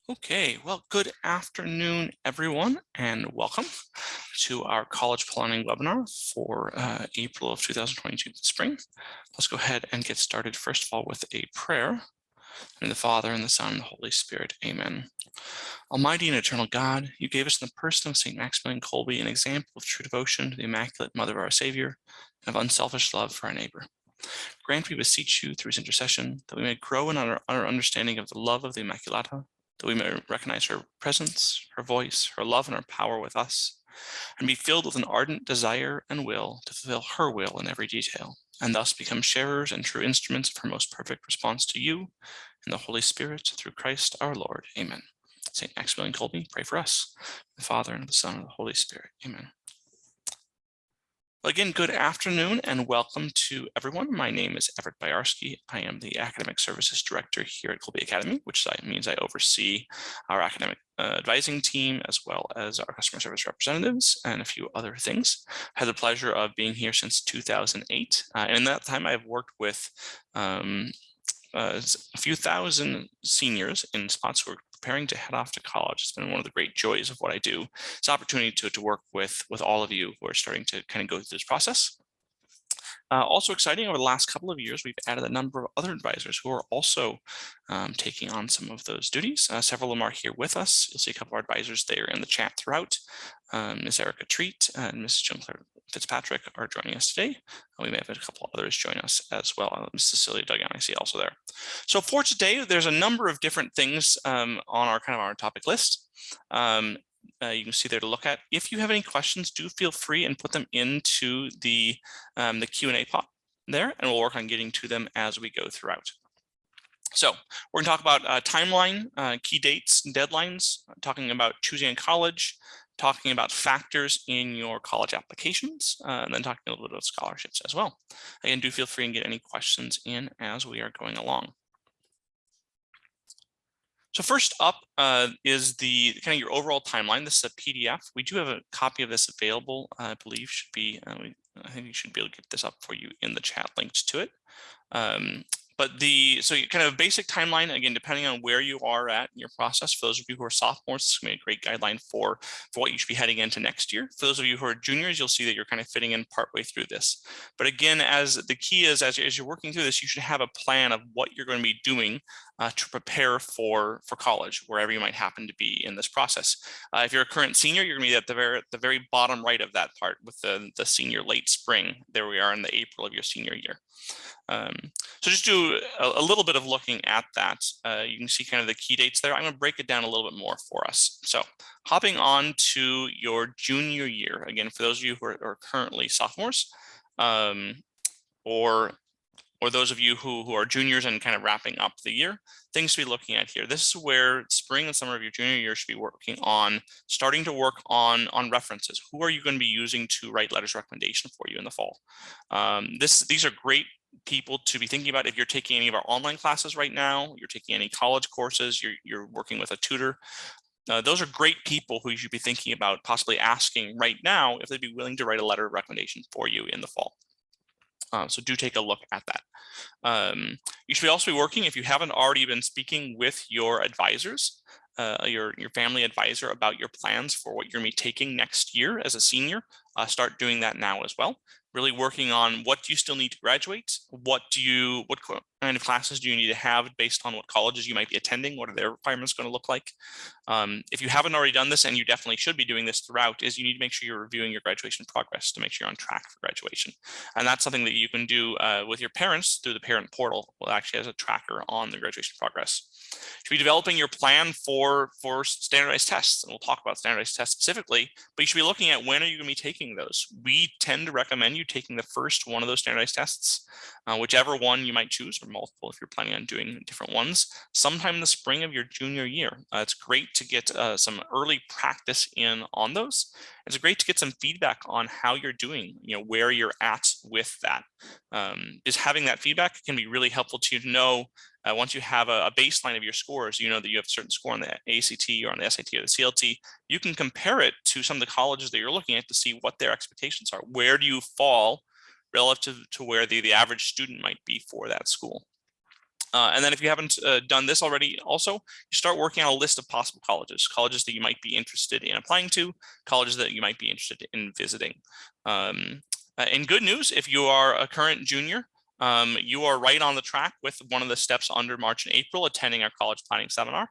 Okay, well, good afternoon, everyone, and welcome to our college planning webinar for April of 2022, spring. Let's go ahead and get started, first of all, with a prayer. In the Father, and the Son, and the Holy Spirit. Amen. Almighty and eternal God, you gave us in the person of St. Maximilian Kolbe an example of true devotion to the Immaculate Mother of our Savior and of unselfish love for our neighbor. Grant, we beseech you, through his intercession, that we may grow in our understanding of the love of the Immaculata, that we may recognize her presence, her voice, her love, and her power with us, and be filled with an ardent desire and will to fulfill her will in every detail, and thus become sharers and true instruments of her most perfect response to you and the Holy Spirit, through Christ our Lord. Amen. St. Maximilian Kolbe, pray for us. The Father, and the Son, and the Holy Spirit. Amen. Well, again, good afternoon and welcome to everyone. My name is Everett Buyarski. I am the Academic Services Director here at Kolbe Academy, which means I oversee our academic advising team as well as our customer service representatives and a few other things. I had the pleasure of being here since 2008. And in that time, I've worked with a few thousand seniors in spots who are preparing to head off to college. It's been one of the great joys of what I do. It's an opportunity to work with all of you who are starting to kind of go through this process. Also exciting, over the last couple of years, we've added a number of other advisors who are also taking on some of those duties. Several of them are here with us. You'll see a couple of our advisors there in the chat throughout. Ms. Erica Treat and Mrs. Joan Claire Fitzpatrick are joining us today. We may have a couple others join us as well. Ms. Cecilia Duggan, I see also there. So for today, there's a number of different things on our topic list. You can see there to look at. If you have any questions, do feel free and put them into the Q&A pod there, and we'll work on getting to them as we go throughout. So we're going to talk about timeline, key dates and deadlines, talking about choosing a college, talking about factors in your college applications, and then talking a little bit about scholarships as well. Again, do feel free and get any questions in as we are going along. So first up is the your overall timeline. This is a PDF. We do have a copy of this available. I believe should be. I think you should be able to get this up for you in the chat linked to it. But so kind of basic timeline, again, depending on where you are at in your process. For those of you who are sophomores, this is going to be a great guideline for what you should be heading into next year. For those of you who are juniors, you'll see that you're kind of fitting in partway through this. But again, as the key is, as you're working through this, you should have a plan of what you're going to be doing to prepare for college, wherever you might happen to be in this process. If you're a current senior, you're going to be at the very bottom right of that part with the senior late spring. There we are in the April of your senior year. So just do a little bit of looking at that. You can see kind of the key dates there. I'm going to break it down a little bit more for us. So hopping on to your junior year, again, for those of you who are currently sophomores, or those of you who are juniors and kind of wrapping up the year, things to be looking at here. This is where spring and summer of your junior year should be starting to work on references. Who are you going to be using to write letters of recommendation for you in the fall? These are great people to be thinking about if you're taking any of our online classes right now, you're taking any college courses, you're working with a tutor. Those are great people who you should be thinking about possibly asking right now if they'd be willing to write a letter of recommendation for you in the fall. So do take a look at that. You should also be working, if you haven't already been speaking with your advisors, your family advisor about your plans for what you're going to be taking next year as a senior. Start doing that now as well. Really working on what do you still need to graduate? What kind of classes do you need to have based on what colleges you might be attending? What are their requirements going to look like? If you haven't already done this, and you definitely should be doing this throughout, is you need to make sure you're reviewing your graduation progress to make sure you're on track for graduation. And that's something that you can do with your parents through the parent portal. Well, actually has a tracker on the graduation progress. You should be developing your plan for standardized tests, and we'll talk about standardized tests specifically, but you should be looking at when are you going to be taking those. We tend to recommend you taking the first one of those standardized tests, whichever one you might choose, or multiple if you're planning on doing different ones, sometime in the spring of your junior year. It's great to get some early practice in on those. It's great to get some feedback on how you're doing, where you're at with that. Just having that feedback can be really helpful to you to know. Once you have a baseline of your scores, you know that you have a certain score on the ACT or on the SAT or the CLT, you can compare it to some of the colleges that you're looking at to see what their expectations are. Where do you fall relative to where the average student might be for that school? And then if you haven't done this already, also, you start working on a list of possible colleges that you might be interested in applying to, colleges that you might be interested in visiting. And good news, if you are a current junior, you are right on the track with one of the steps under March and April, attending our college planning seminar.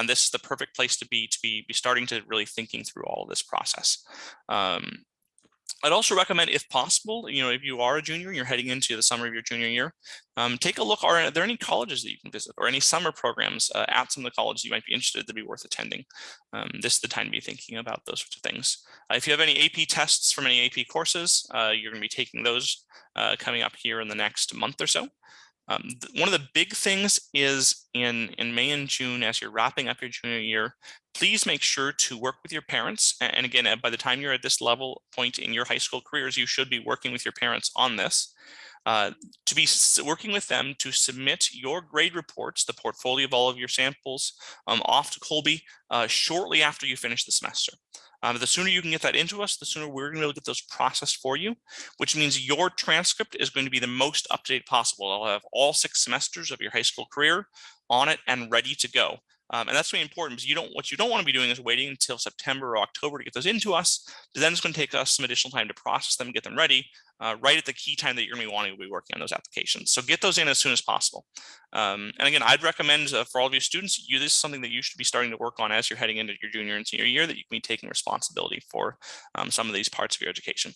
This is the perfect place to be starting to really thinking through all of this process. I'd also recommend, if possible, if you are a junior and you're heading into the summer of your junior year, take a look. Are there any colleges that you can visit, or any summer programs at some of the colleges you might be interested to be worth attending? This is the time to be thinking about those sorts of things. If you have any AP tests from any AP courses, you're going to be taking those coming up here in the next month or so. One of the big things is in May and June, as you're wrapping up your junior year, please make sure to work with your parents. And again, by the time you're at this level point in your high school careers, you should be working with your parents on this. To be working with them to submit your grade reports, the portfolio of all of your samples, off to Kolbe shortly after you finish the semester. The sooner you can get that into us, the sooner we're going to be able to get those processed for you, which means your transcript is going to be the most up-to-date possible. It'll have all 6 semesters of your high school career on it and ready to go. And that's really important, because what you don't want to be doing is waiting until September or October to get those into us. But then it's going to take us some additional time to process them and get them ready, right at the key time that you're going to be wanting to be working on those applications. So get those in as soon as possible. And again, I'd recommend for all of you students, this is something that you should be starting to work on as you're heading into your junior and senior year, that you can be taking responsibility for some of these parts of your education.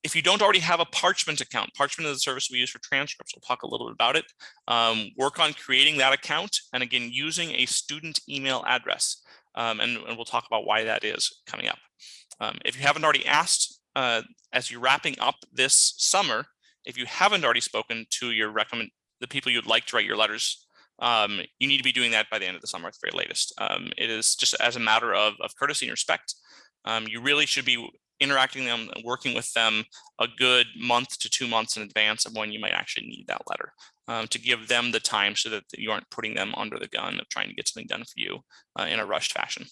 If you don't already have a Parchment account, Parchment is the service we use for transcripts. We'll talk a little bit about it. Work on creating that account, and again, using a student email address. And we'll talk about why that is coming up. If you haven't already asked, as you're wrapping up this summer, if you haven't already spoken to the people you'd like to write your letters, you need to be doing that by the end of the summer at the very latest. It is just as a matter of courtesy and respect. You really should be interacting with them and working with them a good month to 2 months in advance of when you might actually need that letter, to give them the time so that you aren't putting them under the gun of trying to get something done for you in a rushed fashion.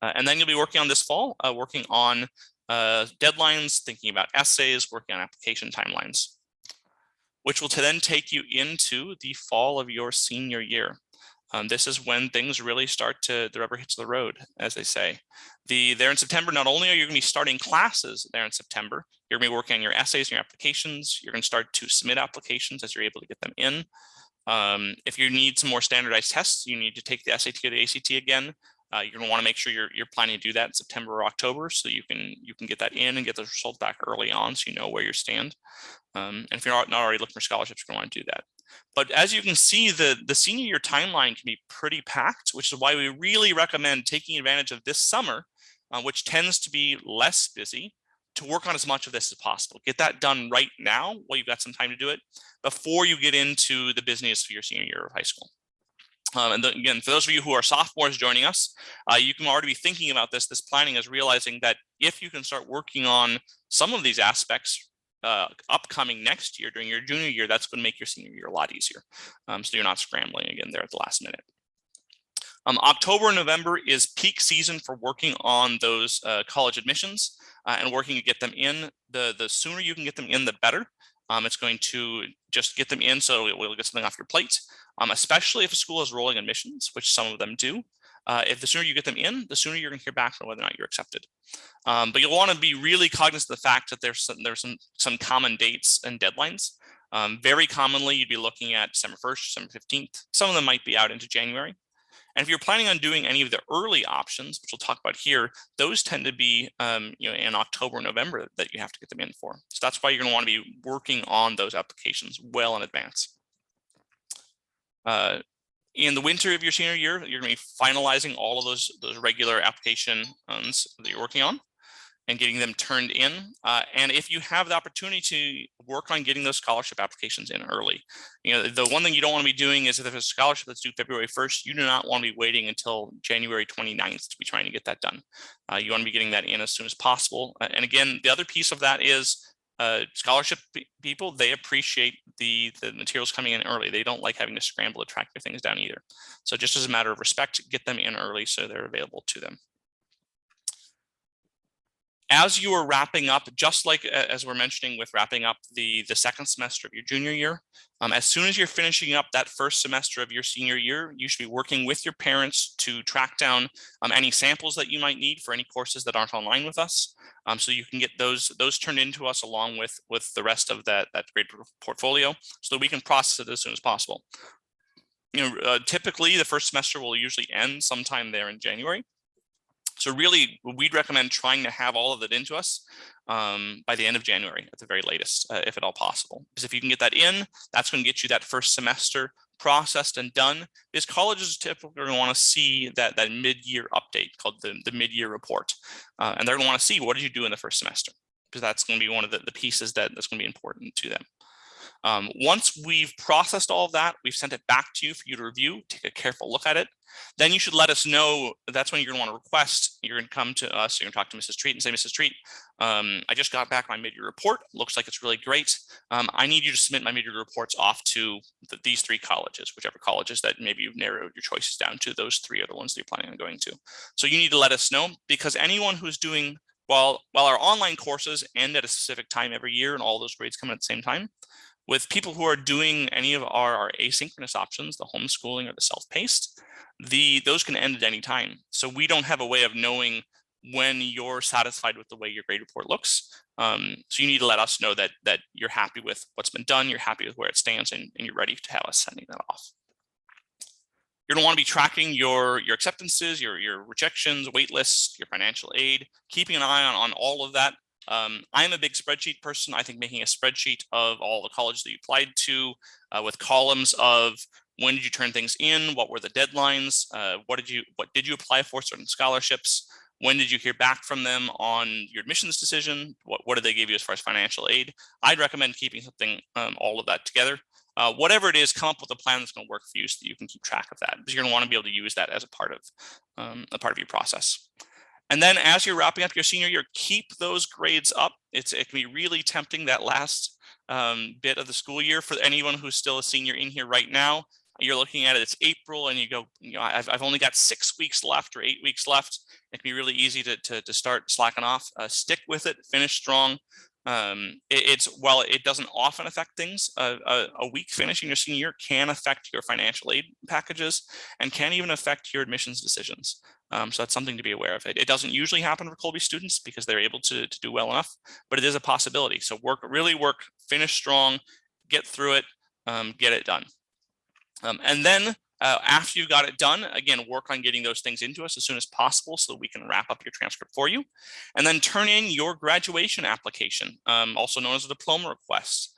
And then you'll be working on this fall, working on deadlines, thinking about essays, working on application timelines, which will then take you into the fall of your senior year. This is when things really start the rubber hits the road, as they say. There in September, not only are you going to be starting classes there in September, you're going to be working on your essays and your applications. You're going to start to submit applications as you're able to get them in. If you need some more standardized tests, you need to take the SAT or the ACT again. You're going to want to make sure you're planning to do that in September or October, so you can get that in and get those results back early on, so you know where you stand. And if you're not already looking for scholarships, you're going to want to do that. But as you can see, the senior year timeline can be pretty packed, which is why we really recommend taking advantage of this summer, which tends to be less busy, to work on as much of this as possible. Get that done right now while you've got some time to do it, before you get into the business for your senior year of high school. And again, for those of you who are sophomores joining us, you can already be thinking about this. This planning is realizing that if you can start working on some of these aspects upcoming next year during your junior year, that's going to make your senior year a lot easier. So you're not scrambling again there at the last minute. October and November is peak season for working on those college admissions and working to get them in. The sooner you can get them in, the better. It's going to just get them in so we'll get something off your plate, especially if a school is rolling admissions, which some of them do. If the sooner you get them in, the sooner you're going to hear back from whether or not you're accepted. But you'll want to be really cognizant of the fact that there's some common dates and deadlines. Very commonly, you'd be looking at December 1st, December 15th. Some of them might be out into January. And if you're planning on doing any of the early options, which we'll talk about here, those tend to be in October or November that you have to get them in for. So that's why you're going to want to be working on those applications well in advance. In the winter of your senior year, you're going to be finalizing all of those regular applications that you're working on and getting them turned in. And if you have the opportunity to work on getting those scholarship applications in early, the one thing you don't want to be doing is if there's a scholarship that's due February 1st, you do not want to be waiting until January 29th to be trying to get that done. You want to be getting that in as soon as possible. And again, the other piece of that is scholarship people, they appreciate the materials coming in early. They don't like having to scramble to track their things down either. So just as a matter of respect, get them in early so they're available to them. As you are wrapping up, just like as we're mentioning with wrapping up the second semester of your junior year, as soon as you're finishing up that first semester of your senior year, you should be working with your parents to track down any samples that you might need for any courses that aren't online with us. So you can get those turned into us along with the rest of that grade portfolio, so that we can process it as soon as possible. Typically the first semester will usually end sometime there in January. So really, we'd recommend trying to have all of it into us by the end of January at the very latest, if at all possible. Because if you can get that in, that's going to get you that first semester processed and done. Because colleges typically are going to want to see that mid-year update called the mid-year report. And they're going to want to see, what did you do in the first semester? Because that's going to be one of the pieces that's going to be important to them. Once we've processed all of that, we've sent it back to you for you to review, take a careful look at it. Then you should let us know. That's when you're going to want to request. You're going to come to us. You're going to talk to Mrs. Treat and say, Mrs. Treat, I just got back my mid-year report. Looks like it's really great. I need you to submit my mid-year reports off to these 3 colleges, whichever colleges that maybe you've narrowed your choices down to. Those 3 are the ones that you're planning on going to. So you need to let us know, because anyone who's doing, while our online courses end at a specific time every year and all those grades come at the same time, with people who are doing any of our asynchronous options, the homeschooling or the self-paced, those can end at any time. So we don't have a way of knowing when you're satisfied with the way your grade report looks. So you need to let us know that you're happy with what's been done, you're happy with where it stands, and you're ready to have us sending that off. You're going to want to be tracking your acceptances, your rejections, wait lists, your financial aid, keeping an eye on all of that. I'm a big spreadsheet person. I think making a spreadsheet of all the colleges that you applied to, with columns of when did you turn things in, what were the deadlines, what did you apply for certain scholarships, when did you hear back from them on your admissions decision, what did they give you as far as financial aid. I'd recommend keeping something, all of that together. Whatever it is, come up with a plan that's going to work for you so that you can keep track of that, because you're going to want to be able to use that as a part of your process. And then as you're wrapping up your senior year, keep those grades up. It can be really tempting that last bit of the school year. For anyone who's still a senior in here right now, you're looking at it, it's April, and you go, I've only got 6 weeks left or 8 weeks left. It can be really easy to start slacking off. Stick with it, finish strong. While it doesn't often affect things, a week finishing your senior year can affect your financial aid packages and can even affect your admissions decisions. So that's something to be aware of. It doesn't usually happen for Kolbe students because they're able to do well enough, but it is a possibility. So really work, finish strong, get through it, get it done. And then after you've got it done, again, work on getting those things into us as soon as possible so that we can wrap up your transcript for you. And then turn in your graduation application, also known as a diploma request.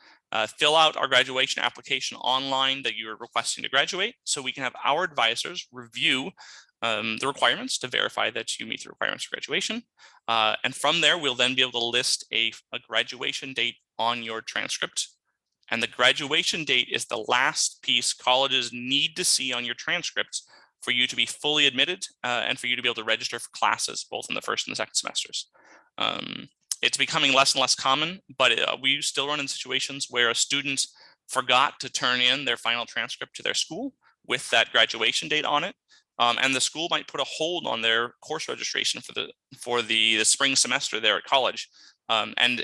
Fill out our graduation application online that you're requesting to graduate, so we can have our advisors review the requirements to verify that you meet the requirements for graduation. And from there, we'll then be able to list a graduation date on your transcript. And the graduation date is the last piece colleges need to see on your transcripts for you to be fully admitted and for you to be able to register for classes, both in the first and the second semesters. It's becoming less and less common, but we still run in situations where a student forgot to turn in their final transcript to their school with that graduation date on it. And the school might put a hold on their course registration for the spring semester there at college. And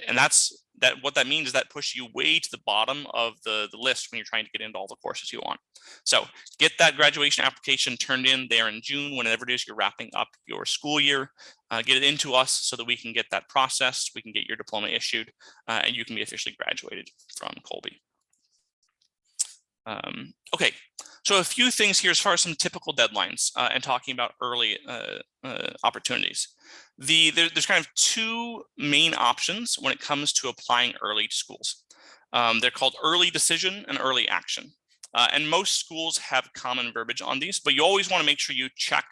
what that means is that push you way to the bottom of the list when you're trying to get into all the courses you want. So get that graduation application turned in there in June, whenever it is you're wrapping up your school year. Get it into us so that we can get that processed, we can get your diploma issued, and you can be officially graduated from Kolbe. Okay, so a few things here as far as some typical deadlines and talking about early opportunities. There's kind of 2 main options when it comes to applying early to schools. They're called early decision and early action. And most schools have common verbiage on these, but you always want to make sure you check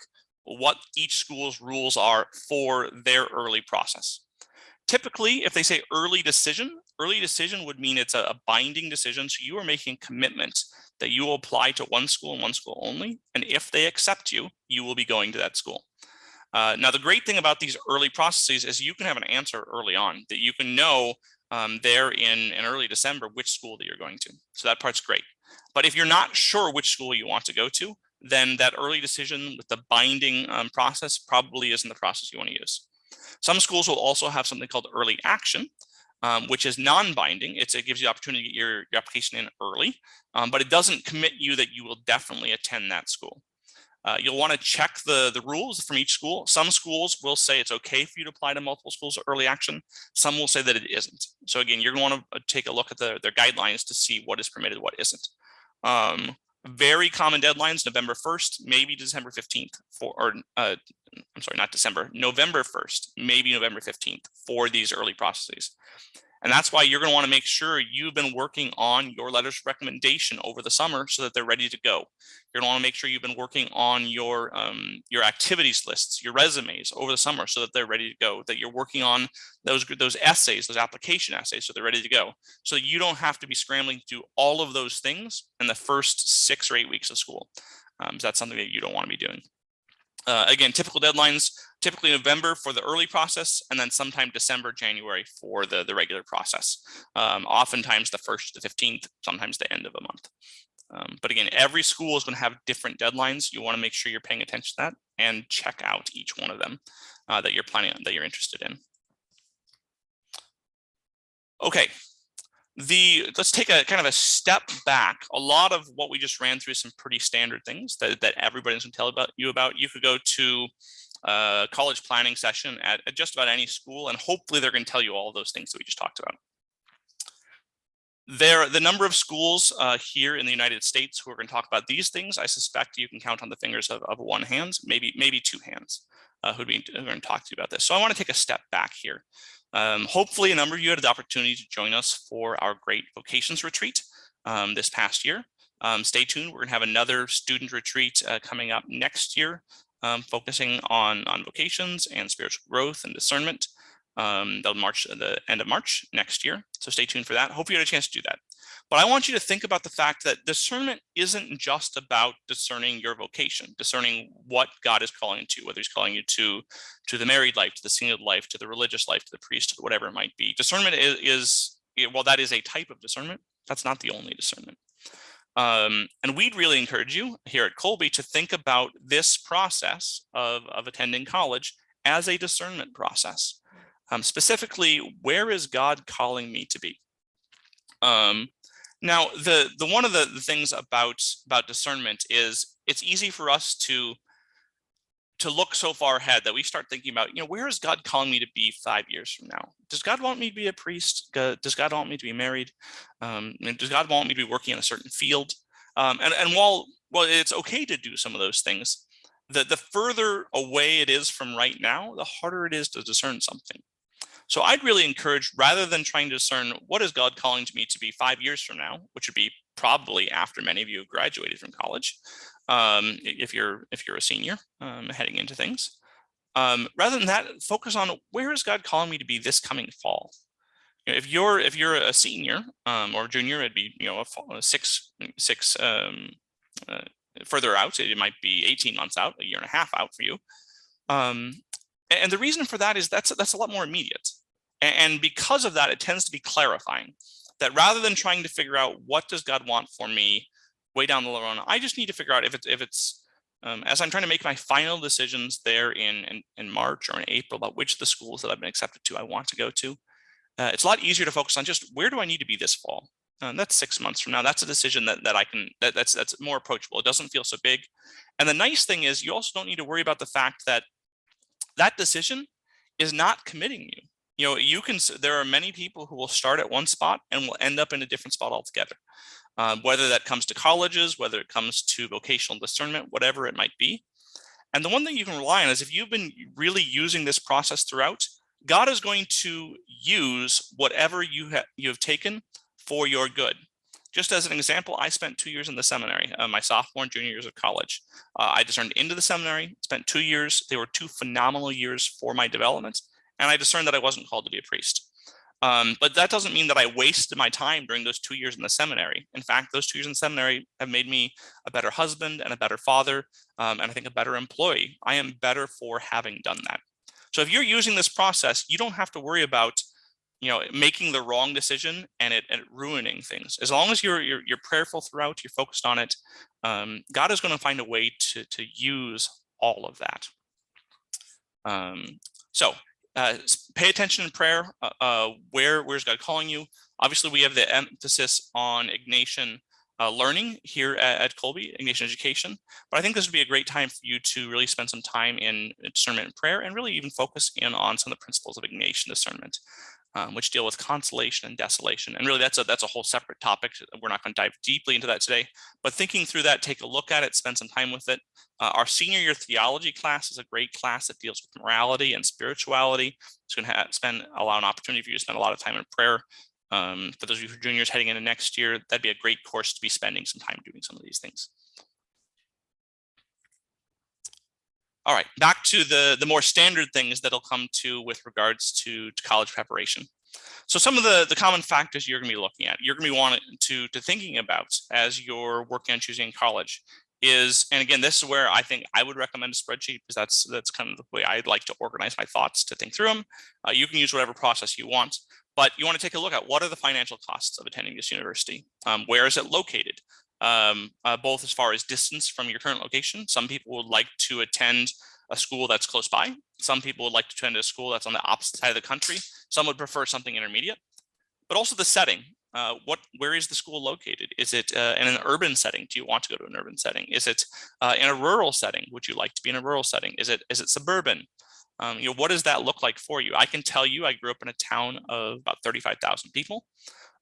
what each school's rules are for their early process. Typically, if they say early decision would mean it's a binding decision. So you are making a commitment that you will apply to one school and one school only. And if they accept you, you will be going to that school. Now, the great thing about these early processes is you can have an answer early on, that you can know there in early December which school that you're going to. So that part's great. But if you're not sure which school you want to go to, then that early decision with the binding process probably isn't the process you want to use. Some schools will also have something called early action, which is non-binding. It gives you the opportunity to get your application in early, but it doesn't commit you that you will definitely attend that school. You'll want to check the rules from each school. Some schools will say it's okay for you to apply to multiple schools early action. Some will say that it isn't. So again, you're going to want to take a look at their guidelines to see what is permitted, what isn't. Very common deadlines: November 1st, maybe December 15th, I'm sorry, not December, November 1st, maybe November 15th for these early processes. And that's why you're going to want to make sure you've been working on your letters of recommendation over the summer so that they're ready to go. You're going to want to make sure you've been working on your activities lists, your resumes over the summer so that they're ready to go, that you're working on those essays, those application essays, so they're ready to go. So you don't have to be scrambling to do all of those things in the first 6 or 8 weeks of school. So that's something that you don't want to be doing. Again, typical deadlines, typically November for the early process, and then sometime December, January for the regular process. Oftentimes the 1st to the 15th, sometimes the end of a month. But again, every school is going to have different deadlines. You want to make sure you're paying attention to that and check out each one of them that you're planning on, that you're interested in. Okay. Let's take a kind of a step back. A lot of what we just ran through is some pretty standard things that everybody's going to tell you about. You could go to a college planning session at just about any school, and hopefully they're going to tell you all of those things that we just talked about. The number of schools here in the United States who are going to talk about these things, I suspect you can count on the fingers of one hand, maybe 2 hands, who are going to talk to you about this. So I want to take a step back here. Hopefully a number of you had the opportunity to join us for our great vocations retreat this past year. Stay tuned. We're going to have another student retreat coming up next year, focusing on vocations and spiritual growth and discernment. That'll march at the end of March next year. So stay tuned for that. Hope you had a chance to do that. But I want you to think about the fact that discernment isn't just about discerning your vocation, discerning what God is calling you to, whether he's calling you to the married life, to the single life, to the religious life, to the priesthood, whatever it might be. Discernment is well, that is a type of discernment. That's not the only discernment. And we'd really encourage you here at Kolbe to think about this process of attending college as a discernment process. Specifically, where is God calling me to be? Now, the one of the things about discernment is it's easy for us to look so far ahead that we start thinking about, where is God calling me to be 5 years from now? Does God want me to be a priest? Does God want me to be married? Does God want me to be working in a certain field? And while it's okay to do some of those things, the further away it is from right now, the harder it is to discern something. So I'd really encourage, rather than trying to discern what is God calling to me to be 5 years from now, which would be probably after many of you have graduated from college, if you're a senior heading into things, rather than that, focus on where is God calling me to be this coming fall. If you're a senior or junior, it'd be six further out. It might be 18 months out, a year and a half out for you. And the reason for that is that's a lot more immediate. And because of that, it tends to be clarifying that rather than trying to figure out what does God want for me way down the road, I just need to figure out if it's as I'm trying to make my final decisions there in March or in April about which of the schools that I've been accepted to I want to go to. It's a lot easier to focus on just where do I need to be this fall? That's 6 months from now. That's a decision that's more approachable. It doesn't feel so big. And the nice thing is you also don't need to worry about the fact that decision is not committing you. There are many people who will start at one spot and will end up in a different spot altogether. Whether that comes to colleges, whether it comes to vocational discernment, whatever it might be. And the one thing you can rely on is if you've been really using this process throughout, God is going to use whatever you have taken for your good. Just as an example, I spent 2 years in the seminary, my sophomore and junior years of college. I discerned into the seminary, spent 2 years. They were 2 phenomenal years for my development. And I discerned that I wasn't called to be a priest. But that doesn't mean that I wasted my time during those 2 years in the seminary. In fact, those 2 years in the seminary have made me a better husband and a better father, and I think a better employee. I am better for having done that. So if you're using this process, you don't have to worry about making the wrong decision and it ruining things. As long as you're prayerful throughout, you're focused on it, God is going to find a way to use all of that. So Pay attention in prayer. Where's God calling you? Obviously, we have the emphasis on Ignatian learning here at Kolbe, Ignatian education. But I think this would be a great time for you to really spend some time in discernment and prayer, and really even focus in on some of the principles of Ignatian discernment, which deal with consolation and desolation. And really, that's a whole separate topic. We're not going to dive deeply into that today. But thinking through that, take a look at it, spend some time with it. Our senior year theology class is a great class that deals with morality and spirituality. It's going to allow an opportunity for you to spend a lot of time in prayer. For those of you who are juniors heading into next year, that'd be a great course to be spending some time doing some of these things. All right, back to the more standard things that'll come to with regards to college preparation. So some of the common factors you're going to be looking at, you're going to be wanting to thinking about as you're working on choosing college is, and again, this is where I think I would recommend a spreadsheet, because that's kind of the way I'd like to organize my thoughts to think through them. You can use whatever process you want, but you want to take a look at what are the financial costs of attending this university? Where is it located? Both as far as distance from your current location. Some people would like to attend a school that's close by. Some people would like to attend a school that's on the opposite side of the country. Some would prefer something intermediate, but also the setting. Where is the school located? Is it in an urban setting? Do you want to go to an urban setting? Is it in a rural setting? Would you like to be in a rural setting? Is it suburban? What does that look like for you? I can tell you, I grew up in a town of about 35,000 people.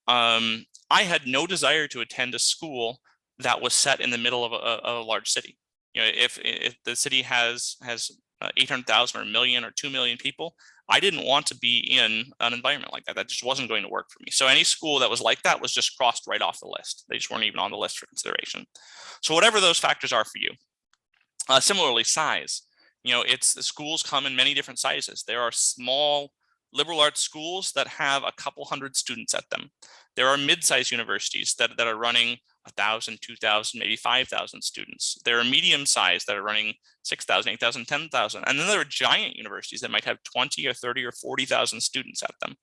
I had no desire to attend a school that was set in the middle of a large city. If the city has 800,000 or a million or 2 million people, I didn't want to be in an environment like that. That just wasn't going to work for me. So any school that was like that was just crossed right off the list. They just weren't even on the list for consideration. So whatever those factors are for you. Similarly, size. The schools come in many different sizes. There are small liberal arts schools that have a couple hundred students at them. There are mid-sized universities that are running 1,000, 2,000, maybe 5,000 students. There are medium-sized that are running 6,000, 8,000, 10,000. And then there are giant universities that might have 20 or 30 or 40,000 students at them.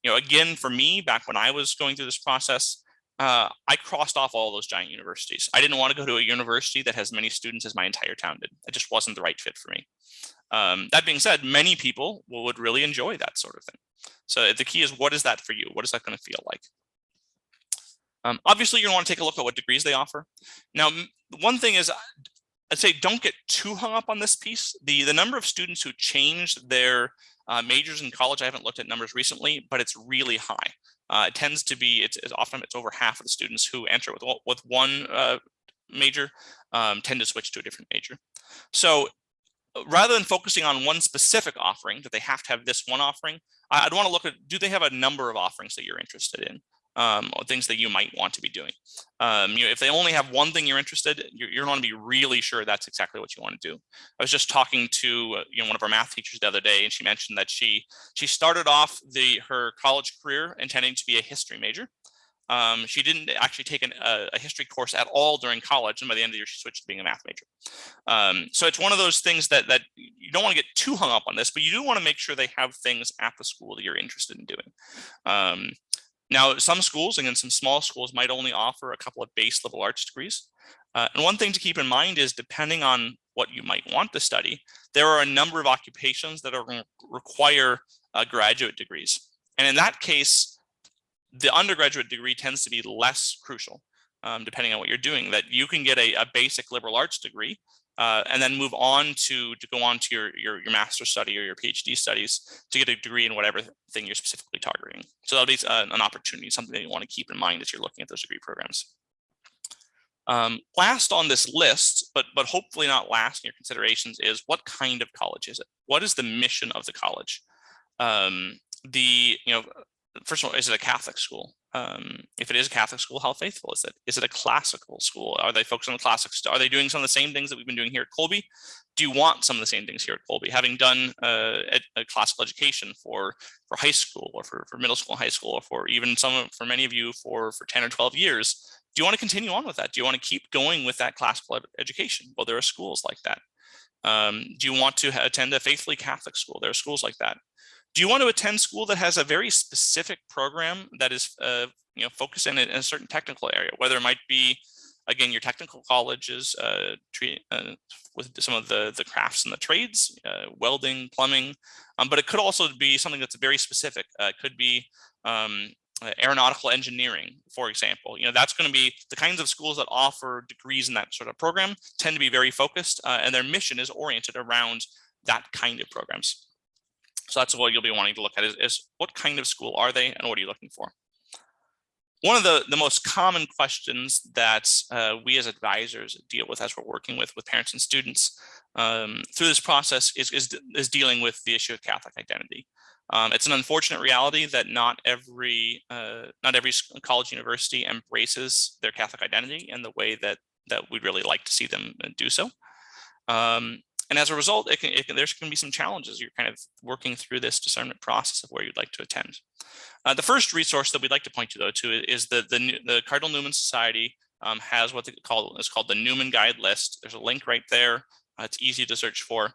Again, for me, back when I was going through this process, I crossed off all those giant universities. I didn't want to go to a university that has as many students as my entire town did. It just wasn't the right fit for me. That being said, many people would really enjoy that sort of thing. So the key is, what is that for you? What is that going to feel like? Obviously, you're going to want to take a look at what degrees they offer. Now, one thing is, I'd say don't get too hung up on this piece. The number of students who changed their majors in college, I haven't looked at numbers recently, but it's really high. It tends to be, it's over half of the students who enter with one major tend to switch to a different major. So rather than focusing on one specific offering, that they have to have this one offering, I'd want to look at, do they have a number of offerings that you're interested in? Or things that you might want to be doing. If they only have one thing you're interested in, you're going to be really sure that's exactly what you want to do. I was just talking to one of our math teachers the other day, and she mentioned that she started off her college career intending to be a history major. She didn't actually take a history course at all during college, and by the end of the year, she switched to being a math major. So it's one of those things that you don't want to get too hung up on this, but you do want to make sure they have things at the school that you're interested in doing. Now, some schools, again, some small schools might only offer a couple of base liberal arts degrees. And one thing to keep in mind is, depending on what you might want to study, there are a number of occupations that are going to require graduate degrees. And in that case, the undergraduate degree tends to be less crucial, depending on what you're doing, that you can get a basic liberal arts degree and then move on to go on to your master's study or your PhD studies to get a degree in whatever thing you're specifically targeting. So that'll be an opportunity, something that you want to keep in mind as you're looking at those degree programs. Last on this list, but hopefully not last in your considerations, is what kind of college is it? What is the mission of the college? First of all, is it a Catholic school? If it is a Catholic school, how faithful is it? Is it a classical school? Are they focused on the classics? Are they doing some of the same things that we've been doing here at Kolbe? Do you want some of the same things here at Kolbe? Having done a classical education for high school, or for middle school and high school, or for many of you for 10 or 12 years, do you want to continue on with that? Do you want to keep going with that classical education? Well, there are schools like that. Do you want to attend a faithfully Catholic school? There are schools like that. Do you want to attend school that has a very specific program that is focused in a certain technical area, whether it might be Again, your technical colleges with some of the crafts and the trades, welding, plumbing, but it could also be something that's very specific. It could be aeronautical engineering, for example. That's going to be the kinds of schools that offer degrees in that sort of program tend to be very focused, and their mission is oriented around that kind of programs. So that's what you'll be wanting to look at is what kind of school are they and what are you looking for? One of the most common questions that we as advisors deal with as we're working with parents and students through this process is dealing with the issue of Catholic identity. It's an unfortunate reality that not every college university embraces their Catholic identity in the way that we'd really like to see them do so. And as a result, there can be some challenges. You're kind of working through this discernment process of where you'd like to attend. The first resource that we'd like to point you though to is the Cardinal Newman Society has what is called the Newman Guide List. There's a link right there. It's easy to search for.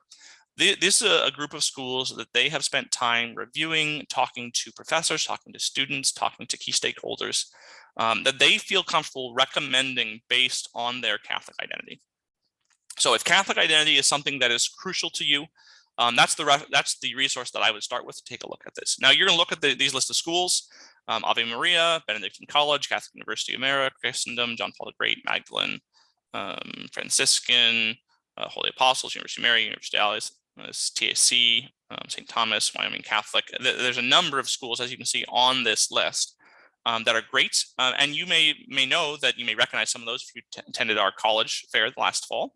This is a group of schools that they have spent time reviewing, talking to professors, talking to students, talking to key stakeholders that they feel comfortable recommending based on their Catholic identity. So if Catholic identity is something that is crucial to you, that's the resource that I would start with to take a look at this. Now you're going to look at these list of schools: Ave Maria, Benedictine College, Catholic University of America, Christendom, John Paul the Great, Magdalene, Franciscan, Holy Apostles, University of Mary, University of Alice, TAC, St. Thomas, Wyoming Catholic. There's a number of schools, as you can see, on this list that are great, and you may know that you may recognize some of those if you attended our college fair last fall.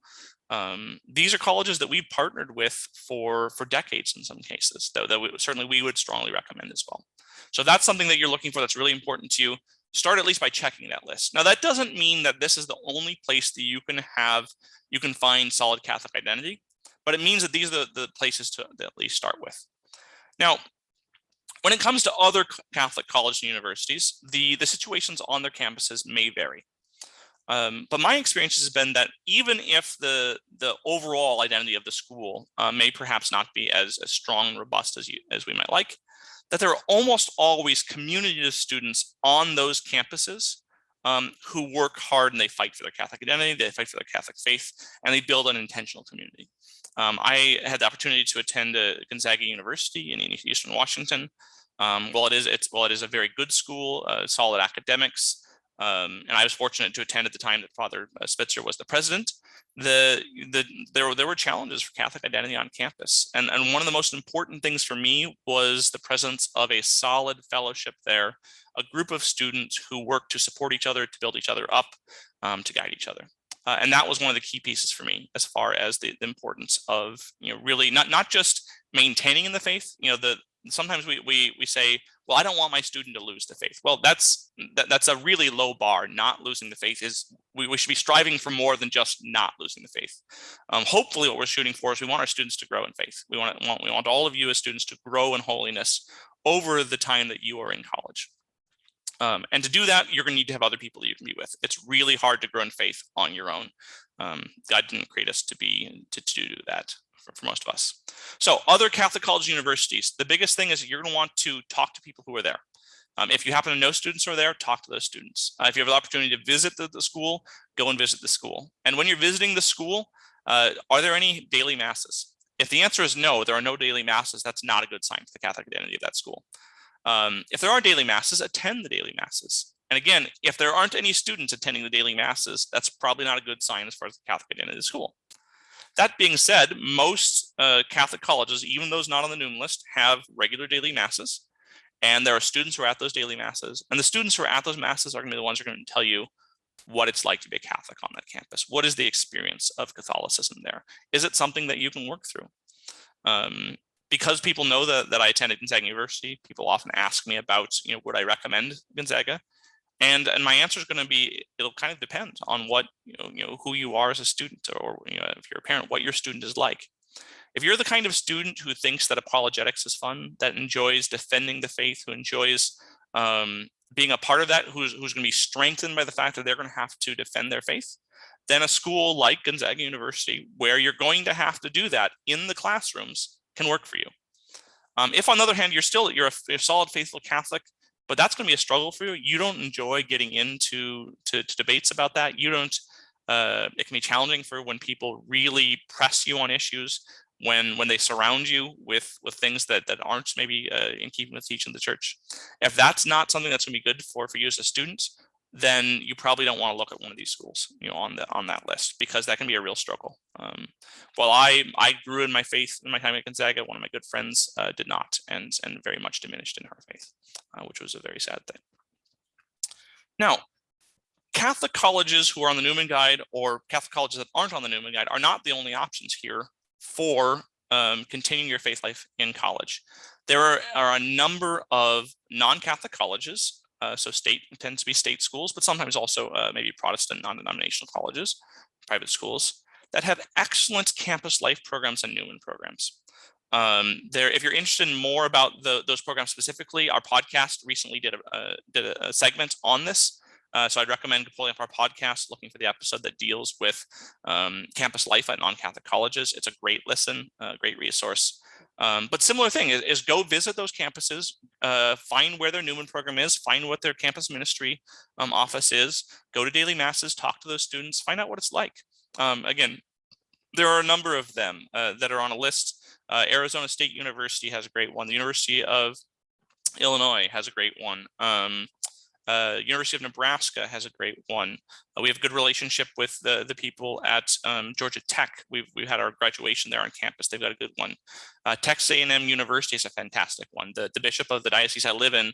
These are colleges that we've partnered with for decades in some cases, though that we would strongly recommend as well. So that's something that you're looking for that's really important to you. Start at least by checking that list. Now that doesn't mean that this is the only place that you can find solid Catholic identity, but it means that these are the places to at least start with. Now, when it comes to other Catholic colleges and universities, the situations on their campuses may vary. But my experience has been that even if the overall identity of the school may perhaps not be as strong and robust as we might like, that there are almost always communities of students on those campuses who work hard and they fight for their Catholic identity, they fight for their Catholic faith, and they build an intentional community. I had the opportunity to attend Gonzaga University in Eastern Washington. While it is a very good school, solid academics, and I was fortunate to attend at the time that Father Spitzer was the president. There were challenges for Catholic identity on campus, and one of the most important things for me was the presence of a solid fellowship there, a group of students who work to support each other, to build each other up, to guide each other. And that was one of the key pieces for me as far as the importance of really not just maintaining in the faith. Sometimes we say, well, I don't want my student to lose the faith. Well, that's a really low bar. Not losing the faith is we should be striving for more than just not losing the faith. Hopefully, what we're shooting for is we want our students to grow in faith. We want all of you as students to grow in holiness over the time that you are in college. And to do that, you're going to need to have other people that you can be with. It's really hard to grow in faith on your own. God didn't create us to do that for most of us. So other Catholic college universities, the biggest thing is you're going to want to talk to people who are there. If you happen to know students who are there, talk to those students. If you have the opportunity to visit the school, go and visit the school. And when you're visiting the school, are there any daily masses? If the answer is no, there are no daily masses, that's not a good sign for the Catholic identity of that school. If there are daily masses, attend the daily masses. And again, if there aren't any students attending the daily masses, that's probably not a good sign as far as the Catholic identity of the school. That being said, most Catholic colleges, even those not on the Newman list, have regular daily masses. And there are students who are at those daily masses. And the students who are at those masses are going to be the ones who are going to tell you what it's like to be a Catholic on that campus. What is the experience of Catholicism there? Is it something that you can work through? Because people know that I attended Gonzaga University, people often ask me about, would I recommend Gonzaga? And my answer is going to be, it'll kind of depend on what, who you are as a student, or, if you're a parent, what your student is like. If you're the kind of student who thinks that apologetics is fun, that enjoys defending the faith, who enjoys being a part of that, who's going to be strengthened by the fact that they're going to have to defend their faith, then a school like Gonzaga University, where you're going to have to do that in the classrooms, can work for you. If on the other hand, you're a solid, faithful Catholic, but that's going to be a struggle for you. You don't enjoy getting into debates about that. You don't. It can be challenging for when people really press you on issues, when they surround you with things that aren't maybe in keeping with teaching the church. If that's not something that's going to be good for you as a student, then you probably don't want to look at one of these schools, on that list, because that can be a real struggle. While I grew in my faith in my time at Gonzaga, one of my good friends did not, and very much diminished in her faith, which was a very sad thing. Now, Catholic colleges who are on the Newman Guide, or Catholic colleges that aren't on the Newman Guide, are not the only options here for continuing your faith life in college. There are a number of non-Catholic colleges. So state tends to be state schools, but sometimes also maybe Protestant non-denominational colleges, private schools, that have excellent campus life programs and Newman programs. If you're interested in more about those programs specifically, our podcast recently did a segment on this. So I'd recommend pulling up our podcast, looking for the episode that deals with campus life at non-Catholic colleges. It's a great listen, great resource. But similar thing is go visit those campuses, find where their Newman program is, find what their campus ministry office is, go to daily masses, talk to those students, find out what it's like. Again, there are a number of them that are on a list. Arizona State University has a great one. The University of Illinois has a great one. University of Nebraska has a great one. We have a good relationship with the people at Georgia Tech. We've had our graduation there on campus. They've got a good one. Texas A&M University is a fantastic one. The bishop of the diocese I live in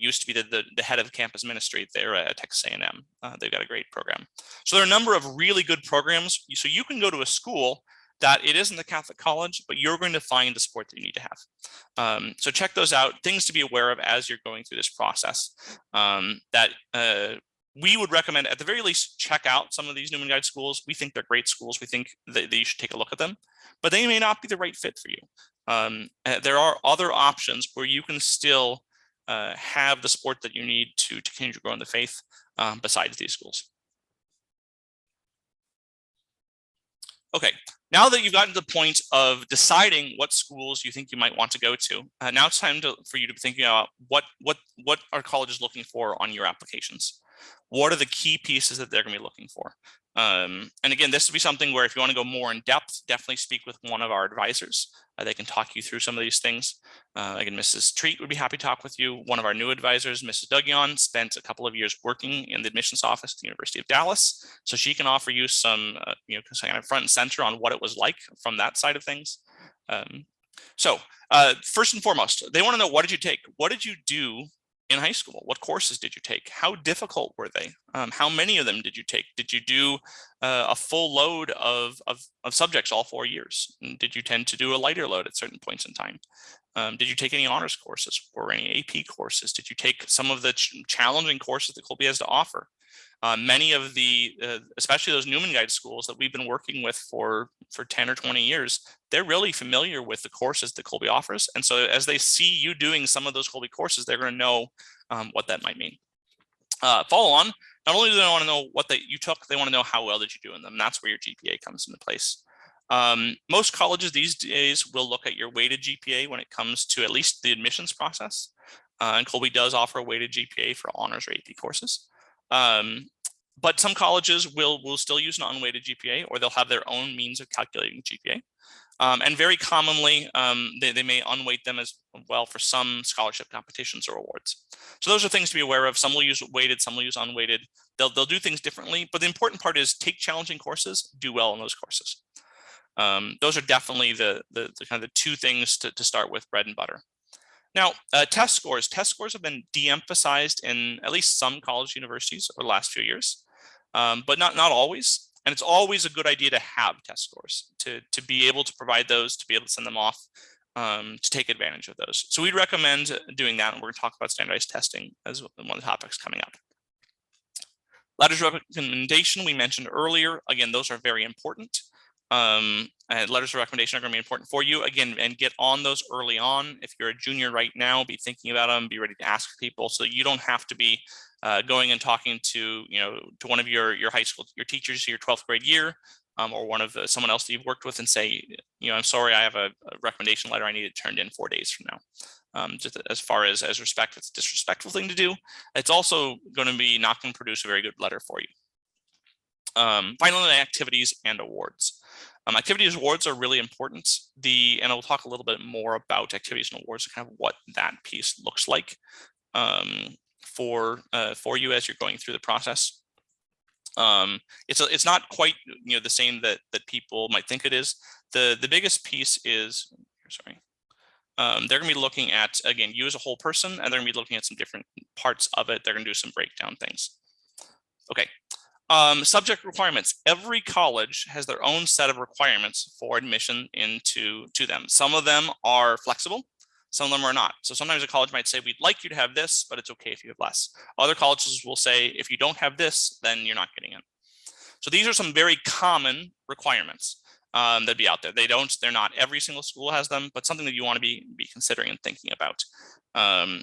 used to be the head of campus ministry there at Texas A&M. They've got a great program. So there are a number of really good programs. So you can go to a school that it isn't a Catholic college, but you're going to find the support that you need to have. So check those out, things to be aware of as you're going through this process. That we would recommend, at the very least, check out some of these Newman Guide schools. We think they're great schools. We think that you should take a look at them, but they may not be the right fit for you. There are other options where you can still have the support that you need to continue to grow in the faith besides these schools. Okay, now that you've gotten to the point of deciding what schools you think you might want to go to, now it's time for you to be thinking about what are colleges looking for on your applications. What are the key pieces that they're going to be looking for? And again, this would be something where if you want to go more in depth, definitely speak with one of our advisors. They can talk you through some of these things. Again, Mrs. Treat would be happy to talk with you. One of our new advisors, Mrs. Dugion, spent a couple of years working in the admissions office at the University of Dallas. So she can offer you some, kind of front and center on what it was like from that side of things. So first and foremost, they want to know, what did you take? What did you do in high school? What courses did you take? How difficult were they? How many of them did you take? Did you do a full load of subjects all 4 years? Did you tend to do a lighter load at certain points in time? Did you take any honors courses or any AP courses? Did you take some of the challenging courses that Kolbe has to offer? Many of the, especially those Newman Guide schools that we've been working with for 10 or 20 years, they're really familiar with the courses that Kolbe offers. And so as they see you doing some of those Kolbe courses, they're going to know what that might mean. Follow on, not only do they want to know what you took, they want to know how well did you do in them. That's where your GPA comes into place. Most colleges these days will look at your weighted GPA when it comes to at least the admissions process. And Kolbe does offer a weighted GPA for honors or AP courses. But some colleges will still use an unweighted GPA, or they'll have their own means of calculating GPA. And very commonly, they may unweight them as well for some scholarship competitions or awards. So those are things to be aware of. Some will use weighted, some will use unweighted. They'll do things differently, but the important part is take challenging courses, do well in those courses. Those are definitely the kind of the two things to start with, bread and butter. Now, test scores. Test scores have been de-emphasized in at least some college universities over the last few years, but not always. And it's always a good idea to have test scores, to be able to provide those, to be able to send them off, to take advantage of those. So we'd recommend doing that, and we're going to talk about standardized testing as one of the topics coming up. Letters of recommendation we mentioned earlier. Again, those are very important. Letters of recommendation are going to be important for you, again, and get on those early on. If you're a junior right now, be thinking about them, be ready to ask people, so that you don't have to be going and talking to one of your high school, your teachers your 12th grade year, or one of someone else that you've worked with and say, I'm sorry, I have a recommendation letter I need it turned in 4 days from now. Just as far as respect, it's a disrespectful thing to do. It's also going to be not going to produce a very good letter for you. Finally, activities and awards. Activities and awards are really important. And I'll talk a little bit more about activities and awards, kind of what that piece looks like for you as you're going through the process. It's not quite the same that people might think it is. The biggest piece is, sorry, they're going to be looking at, again, you as a whole person, and they're going to be looking at some different parts of it. They're going to do some breakdown things. Okay. Subject requirements. Every college has their own set of requirements for admission into them. Some of them are flexible, some of them are not. So sometimes a college might say, we'd like you to have this, but it's okay if you have less. Other colleges will say, if you don't have this, then you're not getting in. So these are some very common requirements that'd be out there. They're not every single school has them, but something that you want to be considering and thinking about.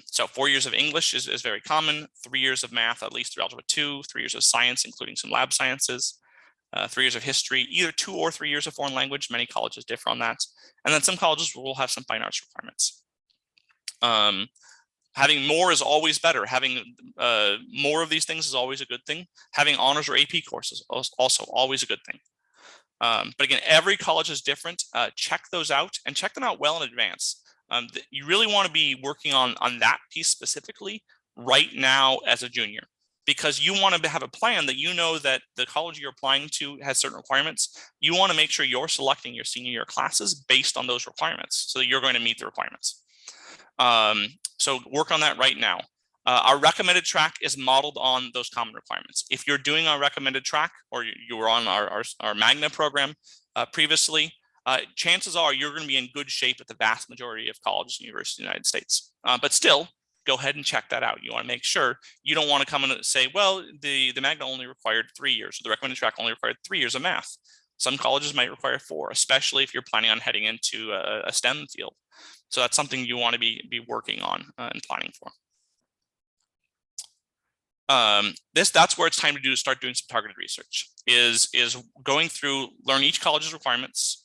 So 4 years of English is very common, 3 years of math, at least through Algebra 2, 3 years of science, including some lab sciences, 3 years of history, either 2 or 3 years of foreign language. Many colleges differ on that. And then some colleges will have some fine arts requirements. Having more is always better. Having more of these things is always a good thing. Having honors or AP courses is also always a good thing. But again, every college is different. Check those out and check them out well in advance. You really want to be working on that piece specifically right now as a junior, because you want to have a plan that that the college you're applying to has certain requirements. You want to make sure you're selecting your senior year classes based on those requirements so that you're going to meet the requirements. So work on that right now. Our recommended track is modeled on those common requirements. If you're doing our recommended track, or you were on our Magna program previously, chances are you're going to be in good shape at the vast majority of colleges and universities in the United States. But still, go ahead and check that out. You want to make sure. You don't want to come in and say, well, the Magna only required 3 years, or the recommended track only required 3 years of math. Some colleges might require 4, especially if you're planning on heading into a STEM field. So that's something you want to be working on and planning for. That's where it's time to start doing some targeted research, is going through, learn each college's requirements.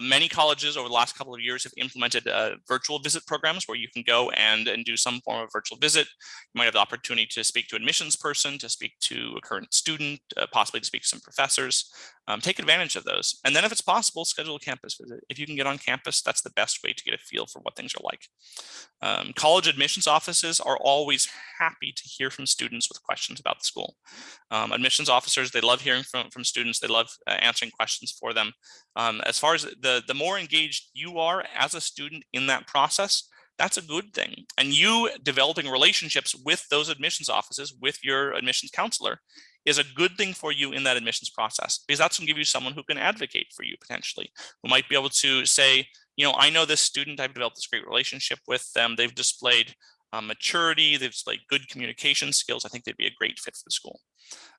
Many colleges over the last couple of years have implemented virtual visit programs where you can go and do some form of virtual visit. You might have the opportunity to speak to an admissions person, to speak to a current student, possibly to speak to some professors. Take advantage of those. And then if it's possible, schedule a campus visit. If you can get on campus, that's the best way to get a feel for what things are like. College admissions offices are always happy to hear from students with questions about the school. Admissions officers, they love hearing from students. They love answering questions for them. As far as the more engaged you are as a student in that process, that's a good thing. And you developing relationships with those admissions offices, with your admissions counselor, is a good thing for you in that admissions process, because that's going to give you someone who can advocate for you potentially, who might be able to say, I know this student, I've developed this great relationship with them. They've displayed maturity, they've displayed good communication skills. I think they'd be a great fit for the school.